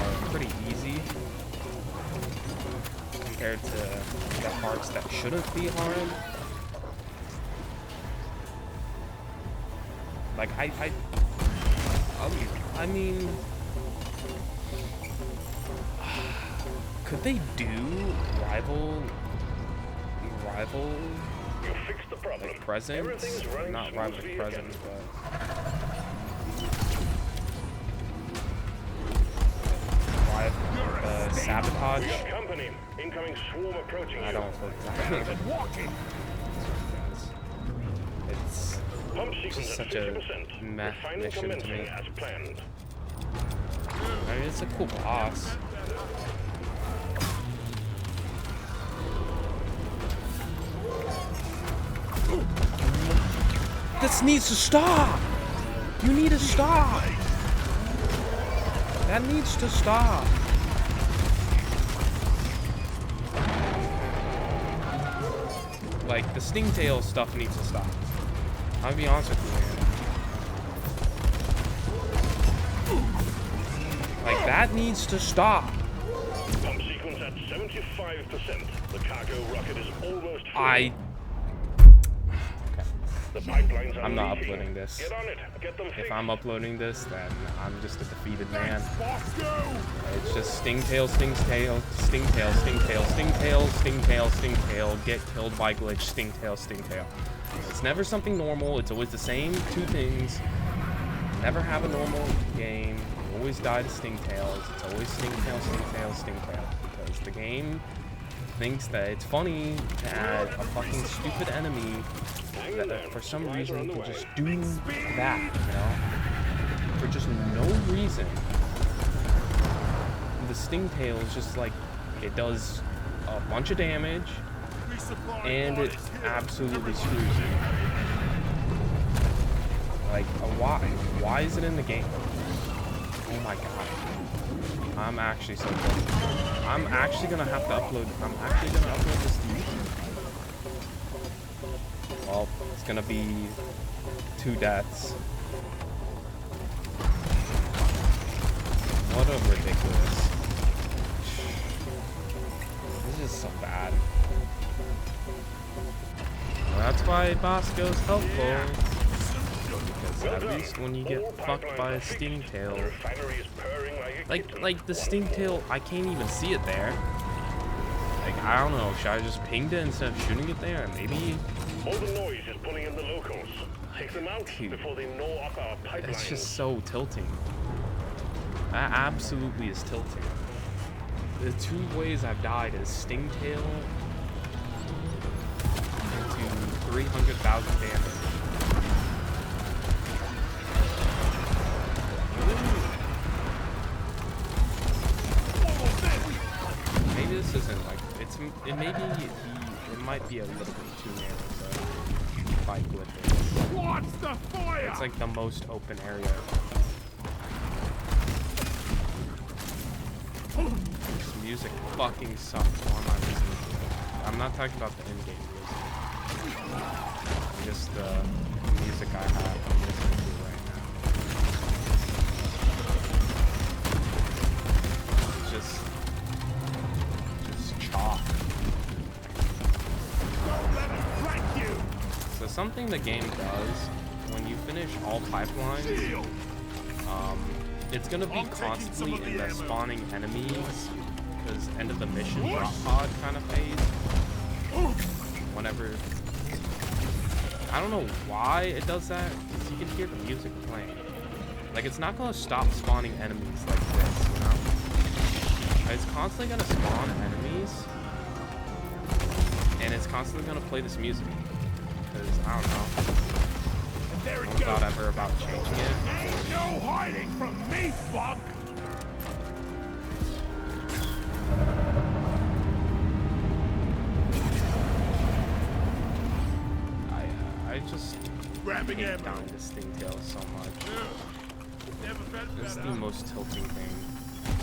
are pretty easy compared to the parts that shouldn't be hard. Like I mean, could they do rival You fixed the problem. like presence? Everything's running Not rival smoothly presence, again. but sabotage. We got company. Incoming swarm approaching. I don't think Walking. it's Pump sequence just at such a 50%. meh Refining mission to commencing me. as planned. I mean, it's a cool boss. This needs to stop! You need to stop! That needs to stop! Like, the stingtail stuff needs to stop. I'll be honest with you, man. Like, that That needs to stop. Pump sequence at 75%. The cargo rocket is almost full. Okay. The pipelines are I'm not leaking. uploading this. Get on it. Get them If fixed. I'm uploading this, then I'm just a defeated man. Bosco! It's just stingtail, stingtail, stingtail, stingtail, stingtail, stingtail, stingtail, get killed by glitch, stingtail, stingtail. It's never something normal. It's always the same two things. Never have a normal game. You always die to stingtails. It's always stingtail, stingtail, stingtail. Because the game thinks that it's funny to add a fucking stupid enemy that for some reason can just do that, you know? For just no reason. The stingtail is just like, it does a bunch of damage, and it absolutely screws you. Like, why is it in the game? Oh my god. I'm actually so close. I'm actually gonna have to upload, this to YouTube. Well, it's gonna be 2 deaths. What a ridiculous. This is so bad. Well, that's why Bosco's helpful. Because at least when you get fucked by a stingtail, like the stingtail, I can't even see it there. Like, I don't know, should I just pinged it instead of shooting it there? Maybe. All the noise is pulling in the locals. Take them out before they gnaw up our pipelines. It's just so tilting. That absolutely is tilting. The 2 ways I've died is stingtail into 300,000 damage. Maybe this isn't like it might be a little bit too narrow to fight with it. What's the fire? It's like the most open area. This music fucking sucks. Why am I listening to it? I'm not talking about the in-game music. Just the music I have. I'm listening to right now. It's just chalk. Don't let me break you! So something the game does when you finish all pipelines, it's gonna be constantly in the spawning enemies, because end of the mission drop pod kind of phase. Whenever, I don't know why it does that, because you can hear the music playing. Like, it's not gonna stop spawning enemies like this, you know? It's constantly gonna spawn enemies, and it's constantly gonna play this music. Because I don't know. There I it don't thought goes. ever about changing it. Ain't no hiding from me, Buck! I just Grabbing hate ammo. down this stingtail so much. Never felt It's better. the most tilting thing.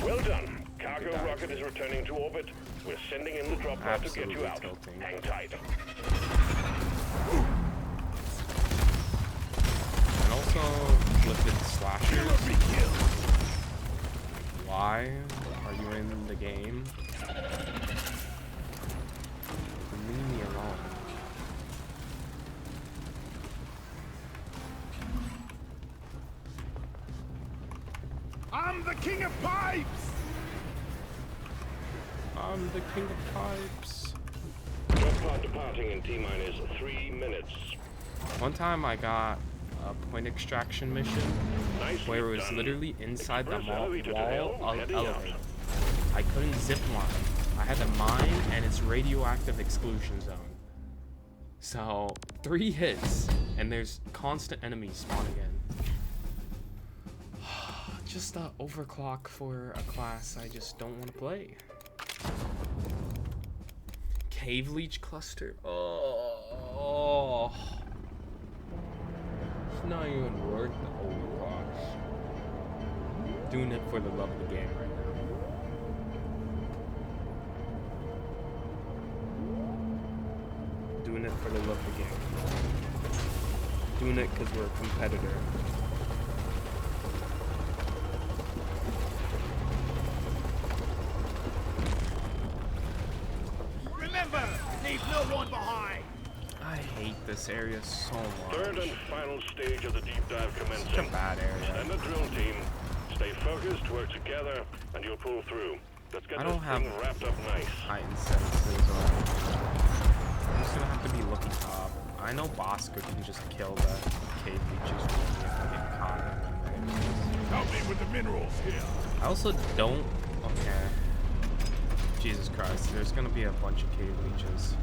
Well done. Cargo rocket is returning to orbit. We're sending in the drop pod to get you Absolutely out. tilting. Hang tight. And also, flipped slashers. Why are you in the game? Leave me alone. I'm the king of pipes! I'm the king of pipes. Drop pod departing in T-minus 3 minutes. One time I got a point extraction mission where it was Nicely done. literally inside the Express elevator to wall hell, of heading elevator. out. I couldn't zip line. I had to mine, and it's radioactive exclusion zone. So 3 hits, and there's constant enemies spawning in. Just the overclock for a class I just don't want to play. Cave leech cluster. Oh. It's not even worth the overclocks. Doing it for the love of the game right now. Doing it for the love of the game. Doing it because we're a competitor. this area so much. Third and final stage of the deep dive commencing. Such a bad area. Send the drill team. Stay focused, work together, and you'll pull through. Let's get this thing wrapped up nice. Heightened senses, or I'm just gonna have to be looking up. I know Bosco can just kill the cave leeches if I get caught in them. Help me with the minerals here. I also don't. Okay. Jesus Christ, there's gonna be a bunch of cave leeches.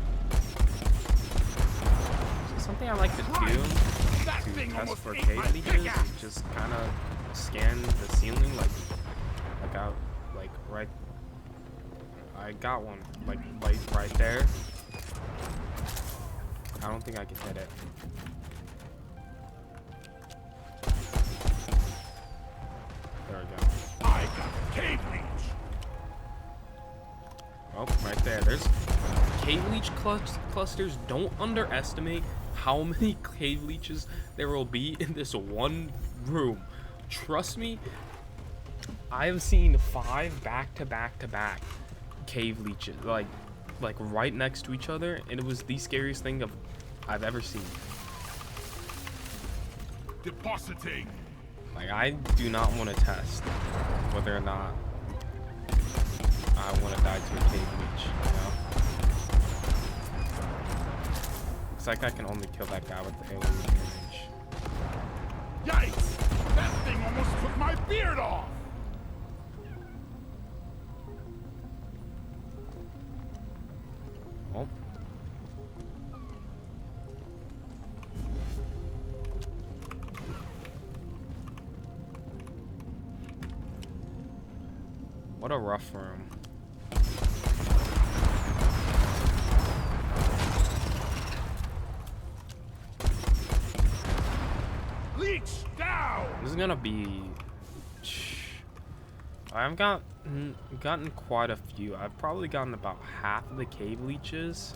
So something I like to do to test for cave leeches is just kind of scan the ceiling, like out, like right. I got one, like right there. I don't think I can hit it. There we go. I got cave leech. Oh, right there. There's cave leech clusters. Don't underestimate how many cave leeches there will be in this one room. Trust me, I have seen 5 back-to-back cave leeches, like right next to each other, and it was the scariest thing I've ever seen. Depositing. Like, I do not want to test whether or not I want to die to a cave leech, you know? Looks like I can only kill that guy with the AoE damage. Yikes! That thing almost took my beard off! Oh. What a rough room. Leech down! This is gonna be... I've gotten quite a few. I've probably gotten about half of the cave leeches.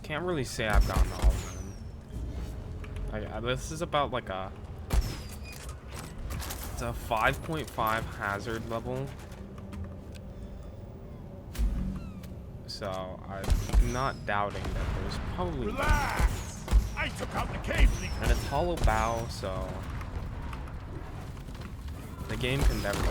Can't really say I've gotten all of them. This is about like a... It's a 5.5 hazard level. So I'm not doubting that there's probably... Relax! I took out the cave leech! And it's hollow bow, so... The game can never be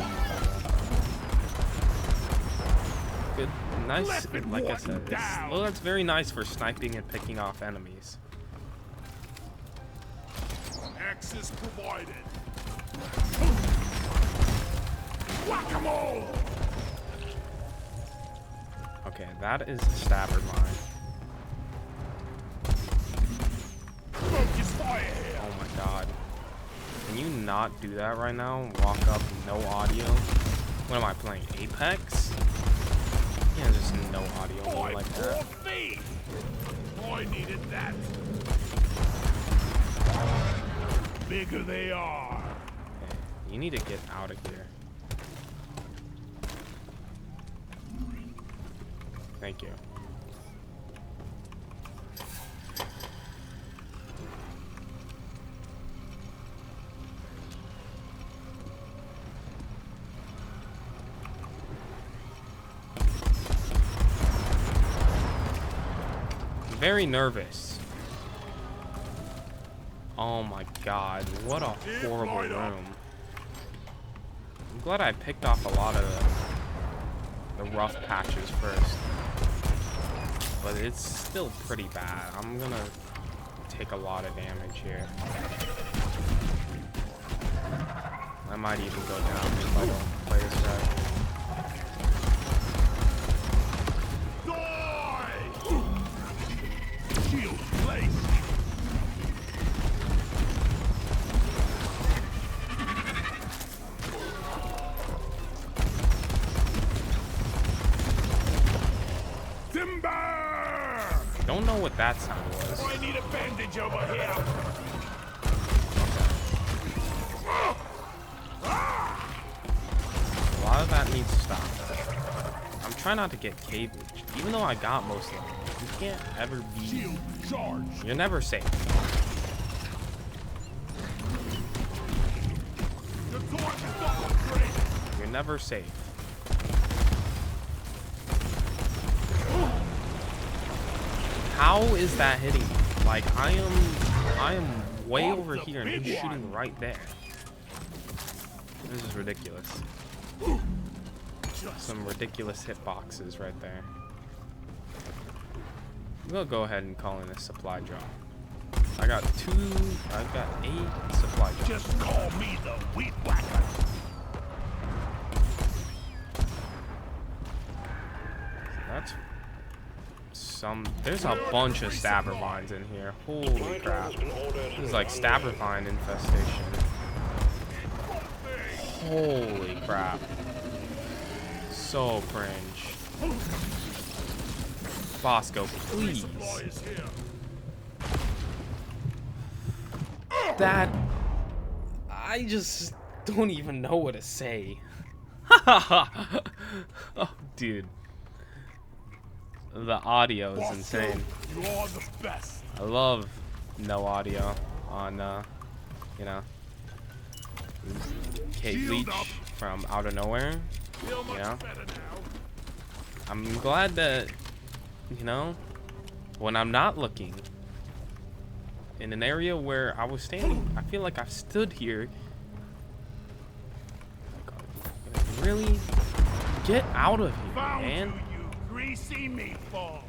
good. Nice, like I said. Well, that's very nice for sniping and picking off enemies. Access provided. Whack-a-mole! Okay, that is a stabber mine. Focus fire here! Oh my god. Can you not do that right now? Walk up, no audio. What am I playing? Apex? Yeah, there's no audio like that. Boy needed that. Bigger they are. Okay, you need to get out of here. Thank you. Very nervous. Oh my god, what a horrible room. I'm glad I picked off a lot of the rough patches first. But it's still pretty bad. I'm gonna take a lot of damage here. I might even go down if I don't play this right. Shield placed. Timber! Don't know what that sound was. I need a bandage over here. A lot of that needs to stop. I'm trying not to get cave leech, even though I got most of them. You can't ever be... Shield charge. You're never safe. The torch is not upgraded. You're never safe. How is that hitting me? Like, I am way over here and he's shooting right there. This is ridiculous. Some ridiculous hitboxes right there. We'll go ahead and call in a supply drop. I've got 8 supply drops. Just call me the wheat whacker. That's there's a bunch of stabber vines in here. Holy crap. This is like stabber vine infestation. Holy crap. So cringe. Bosco, please. That I just don't even know what to say. Oh, dude. The audio is insane. You are the best. I love no audio on, you know, Cave Leech from out of nowhere. Feel much Yeah. better now. I'm glad that, you know, when I'm not looking in an area where I was standing, I feel like I've stood here. Really? Get out of here, Found man. you, you greasy meatball.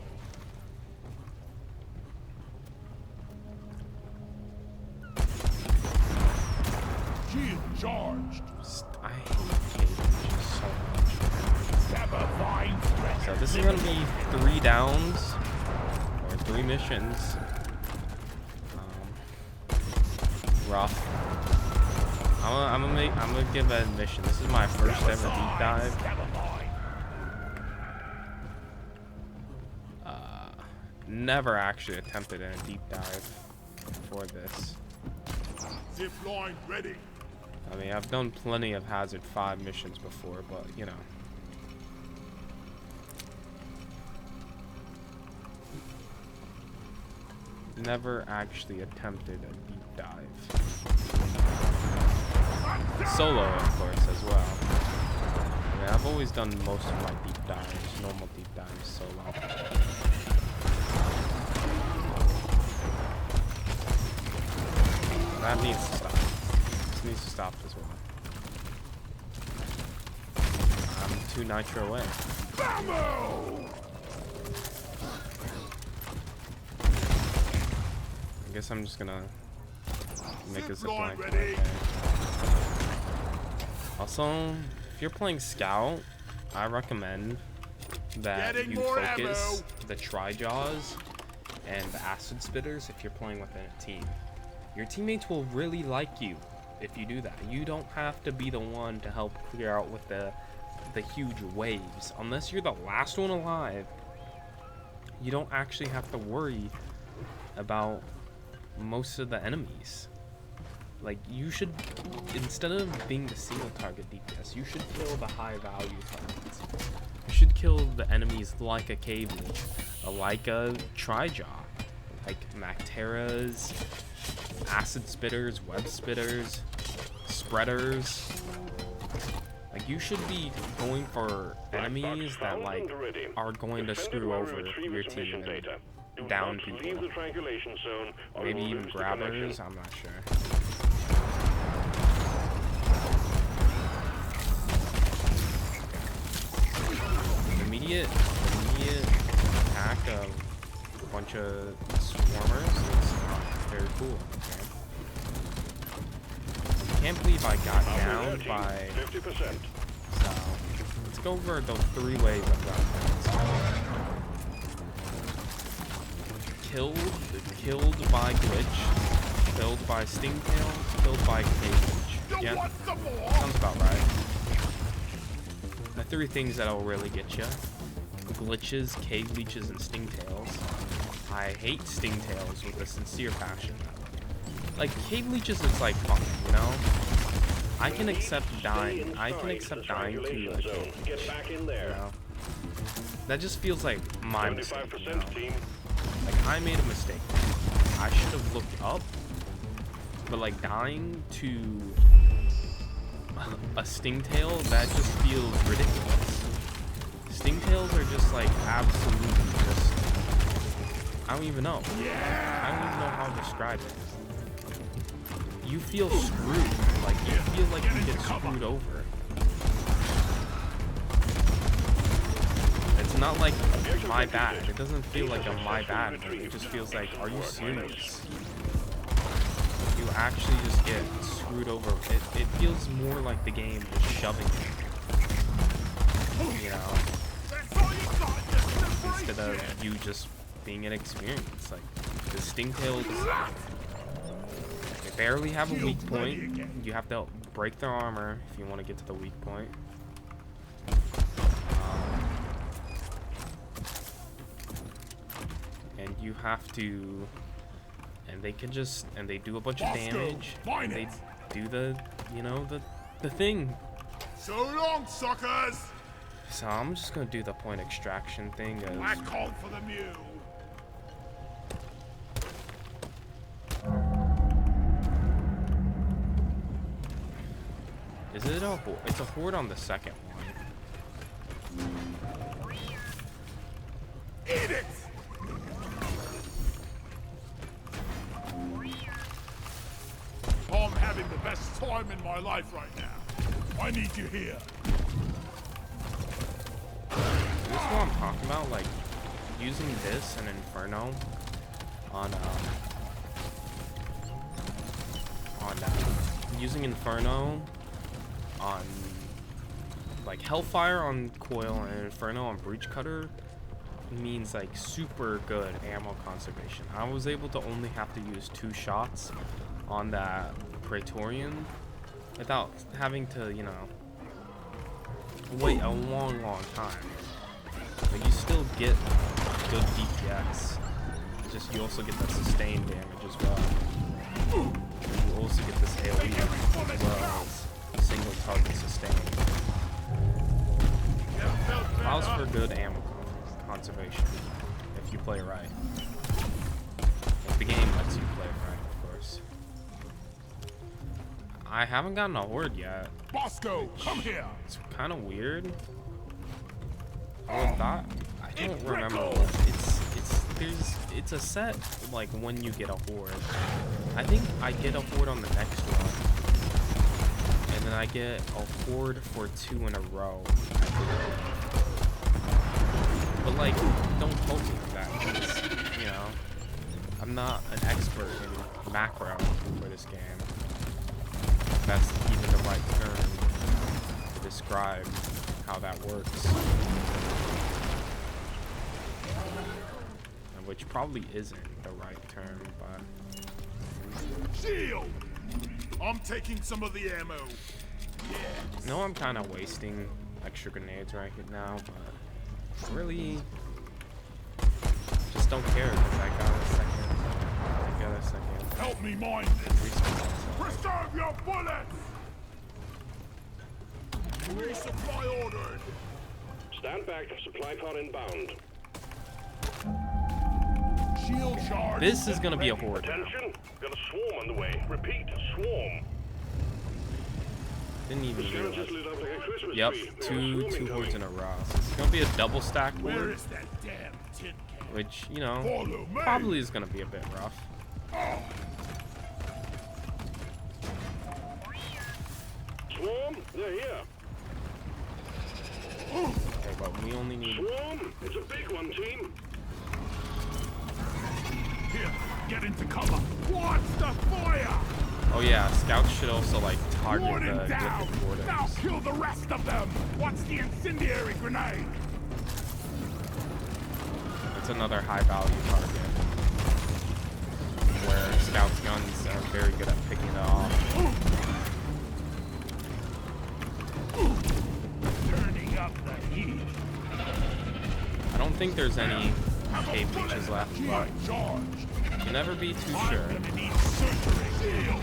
Shield charged. I hate Cave Leeches so much. Stabber vine threat. So this is gonna be 3 downs or 3 missions. Rough. I'm gonna give a mission. This is my first ever deep dive. Never actually attempted a deep dive before this. Zip line ready. I mean, I've done plenty of Hazard 5 missions before, but you know. Never actually attempted a deep dive. Solo, of course, as well. I mean, I've always done most of my deep dives, normal deep dives, solo. That needs to stop. This needs to stop as well. I'm 2 nitro away. Bambo! I guess I'm just gonna make a Zip line zipline. ready. Also, if you're playing Scout, I recommend that Getting you more focus ammo. the Tri-Jaws and the Acid Spitters if you're playing within a team. Your teammates will really like you if you do that. You don't have to be the one to help clear out with the huge waves. Unless you're the last one alive, you don't actually have to worry about most of the enemies. Like, you should, instead of being the single target DPS, you should kill the high value targets. You should kill the enemies like a Cave Leech, like a Tri-Jaw, like Macteras, Acid Spitters, Web Spitters, Spreaders. Like, you should be going for enemies that, like, are going to screw over your team and down people. Maybe even grabbers, I'm not sure. Immediate attack of a bunch of swarmers is very cool. Okay? Can't believe I got down by 50%. So let's go over the 3 ways I got down. Killed by glitch, killed by stingtail, killed by cage. Yeah, sounds about right. The 3 things that'll really get you: glitches, cave leeches, and stingtails. I hate stingtails with a sincere passion. Like, cave leeches is like fun, you know? I can accept dying. I can accept dying to a cave leech, you know? That just feels like my mistake, you know? Like, I made a mistake. I should have looked up. But like, dying to a stingtail, that just feels ridiculous. Stingtails are just like absolutely just I don't even know. I don't even know how to describe it. You feel screwed. Like, you feel like you get screwed over. It's not like my bad. It doesn't feel like a my bad. It just feels like, are you serious? You actually just get screwed over. It feels more like the game is shoving you. You know? Instead of you just being an experience. Like, the Stingtails, they barely have a weak point. You have to break their armor if you want to get to the weak point. And you have to, and they can just, and they do a bunch of damage, and they do the, you know, the thing. So long, suckers! So I'm just gonna do the point extraction thing. I called for the mule. Is it a horde? It's a horde on the second one. Eat it! I'm having the best time in my life right now. I need you here. This is what I'm talking about, like using this and Inferno on using Inferno on like Hellfire on Coil and Inferno on Breach Cutter means like super good ammo conservation. I was able to only have to use 2 shots on that Praetorian without having to, you know, wait a long time. But you still get good DPS. It's just you also get that sustained damage as well. You also get this AoE as well as single target sustain. Allows for good ammo conservation if you play right. If the game lets you play right, of course. I haven't gotten a horde yet. Bosco, come here. It's kind of weird. I thought, I don't remember. It's a set like when you get a horde. I think I get a horde on the next one, and then I get a horde for 2 in a row. But like, don't hold me to that, because, you know, I'm not an expert in macro for this game. That's even the right term to describe how that works. Which probably isn't the right term, but... Shield! I'm taking some of the ammo. Yes. I know I'm kind of wasting extra grenades right now, but really just don't care because I got a second. Help me mine this. Preserve your bullets! Resupply ordered. Stand back. Supply pod inbound. Shield charge. This is gonna be a horde. Attention! Got a swarm on the way. Repeat, swarm. Didn't even The sky realize. just lit up like a Christmas Yep, tree. two hordes in a row. So it's gonna be a double stack Where horde, is that damn tin can? which, you know, Follow me. probably is gonna be a bit rough. Swarm, they're here. Okay, but we only need. Swarm, it's a big one, team. Here, get into cover. Watch the fire! Oh yeah, scouts should also like target Ward the him down. different Now borders. kill the rest of them. Watch the incendiary grenade. It's another high value target where scouts guns are very good at picking it off. Turning up the heat. I don't think there's any cave breaches left, but Charge. you can never be too sure. I'm gonna need surgery. Shield.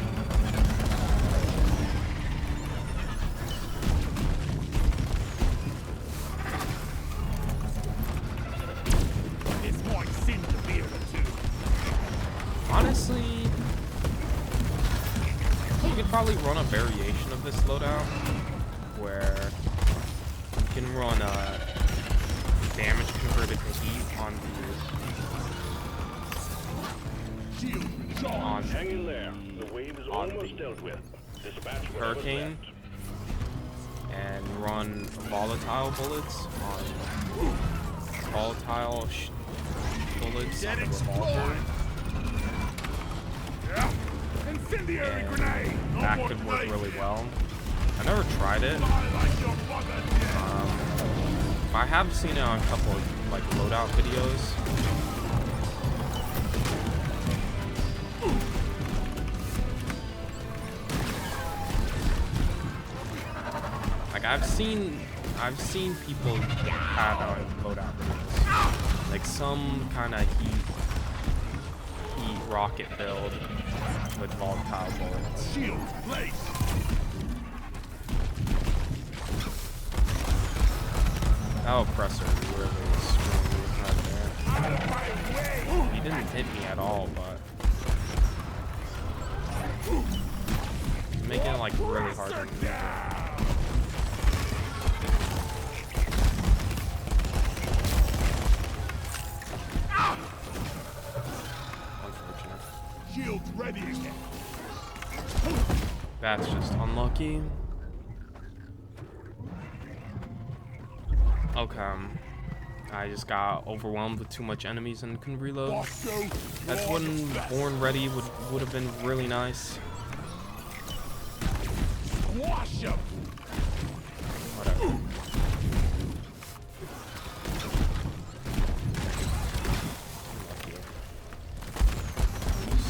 It's my sin to beer too. Honestly, you could probably run a variation of this loadout where you can run a damage converted to heat on Shield on recharge. Hang in there. The wave is almost dealt with. Dispatch whatever's Hurricane left. and run volatile bullets on volatile bullets on the revolver. Yeah. Incendiary And grenade. No that more could work grenades really here. well. I never tried it. Die like your mother did. I have seen it on a couple of like loadout videos. Like I've seen people have on loadout videos. Like some kind of heat rocket build with volatile bullets. Shield placed. That oppressor really screwed me right there. Out of my way. He didn't hit me at all, but he's making it like really hard to move. Unfortunate. Shield ready again. That's just unlucky. Okay. I just got overwhelmed with too much enemies and couldn't reload. Bosco, That's you're when the best. Born Ready would have been really nice. Wash him. Whatever.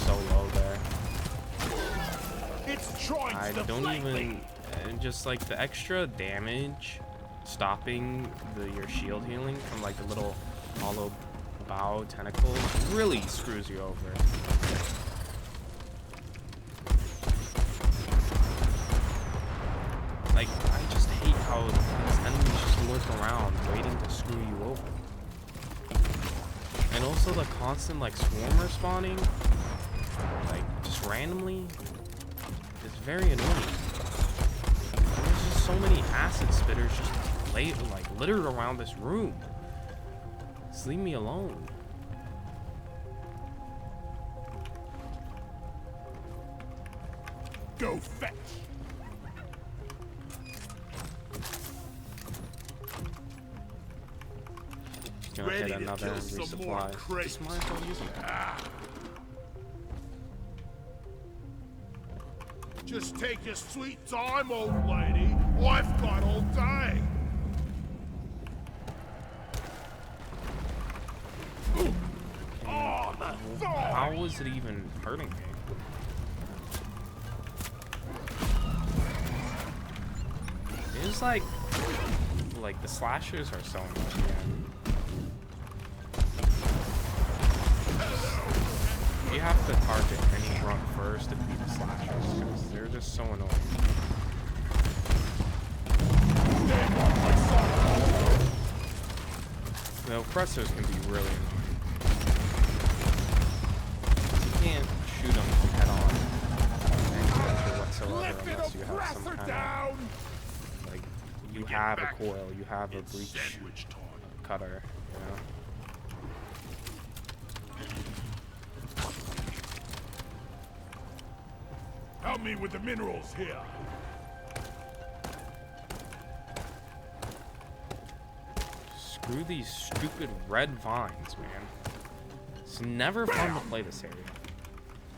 So low there. It's trying I to don't fight even me. just like the extra damage stopping your shield healing from like the little hollow bow tentacles really screws you over. Like I just hate how these enemies just lurk around waiting to screw you over. And also the constant like swarm spawning, like just randomly, is very annoying. There's just so many acid spitters just like littered around this room. Just leave me alone. Go fetch. Gonna Ready hit to another kill some more resupply. crates. Just might as well use it. Just take your sweet time, old lady. I've got all day. Oh, the thorn! How was it even hurting me? It's like the slashers are so annoying, man. You have to target any grunt first to beat the slashers because they're just so annoying. The oppressors can be really annoying. You can't shoot them head on any pressure whatsoever unless you have some kind of, like, you have a coil, you have a breach cutter, you know? Help me with the minerals here. Screw these stupid red vines, man. It's never fun to play this area.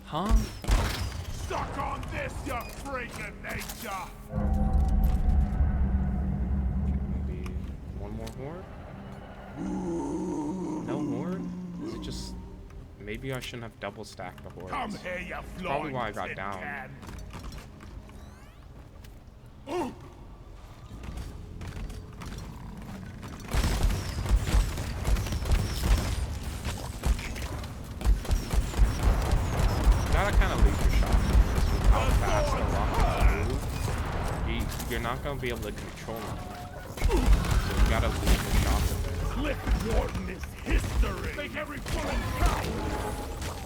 Huh? Suck on this, you freaking nature! Maybe one more horde? No horde? Is it just... Maybe I shouldn't have double stacked the hordes. Come here, you flying Probably why I got tin down. can. You gotta kind of leave your shot with how fast the rockets move. You're not gonna be able to control them. So you gotta leave your shot in there. Cliff Norton is history! Make every bullet count!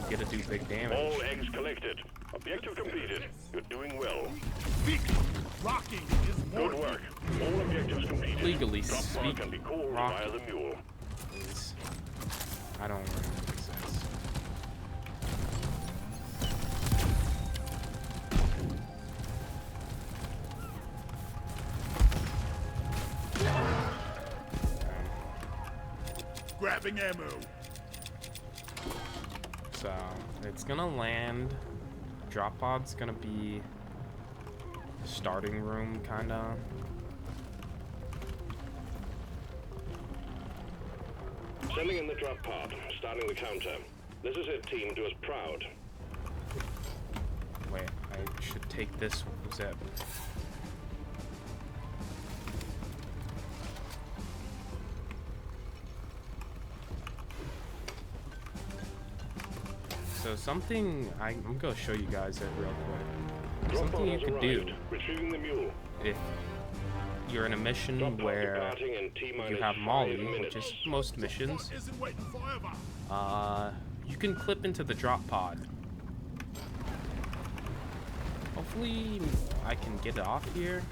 You gotta do big All damage. eggs collected. Objective completed. You're doing well. Rocking is Good more work. All objectives completed. Legally Drop bar speaking, can be called rocket via the mule. is... I don't really make sense. having ammo. So it's gonna land. Drop pod's gonna be starting room, kinda. Sending in the drop pod, starting the counter. This is it, team. Do us proud. Wait, I should take this zip. So something, I'm gonna show you guys it real quick. Drop Something pod you has could arrived. do Retrieving the mule. if you're in a mission Drop pod where departing in T-minus you have 5 Molly, minutes. which is most missions, Isn't waiting forever. you can clip into the drop pod. Hopefully I can get it off here.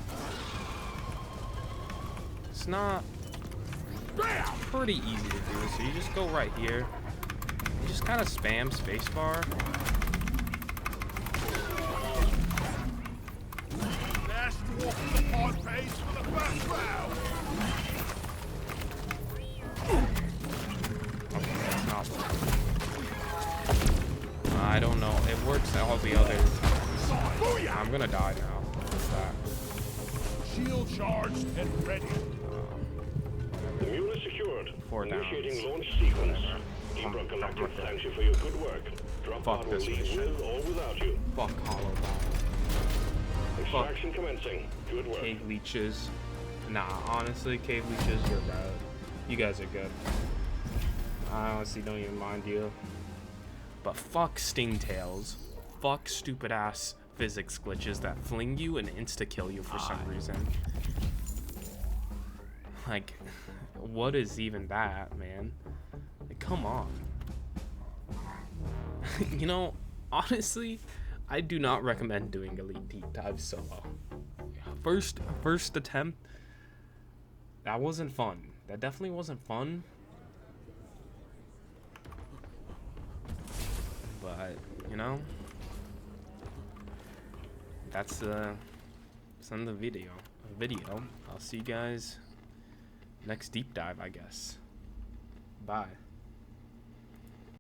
It's not pretty easy to do, so you just go right here. You just kind of spam spacebar. Last walk of the pod pays for the first round. Okay, that's not working. I don't know. It works all the others. I'm gonna die now. What's that? Shield charged and ready. The mule is secured. 4 downs. Initiating launch sequence. Deeper Collective thanks you for your good work. Drop Fuck pod will this leave mission. with or without you. Fuck Hollow Bomb. Extraction commencing. Good work. Cave leeches. Nah, honestly, cave leeches, you're bad. You guys are good. I honestly don't even mind you. But fuck stingtails. Fuck stupid ass physics glitches that fling you and insta-kill you for some reason. Like, what is even that, man? Like, come on. You know, honestly, I do not recommend doing Elite Deep Dive solo. First attempt, that wasn't fun. That definitely wasn't fun. But, you know, that's the end of the video. I'll see you guys next deep dive, I guess. Bye.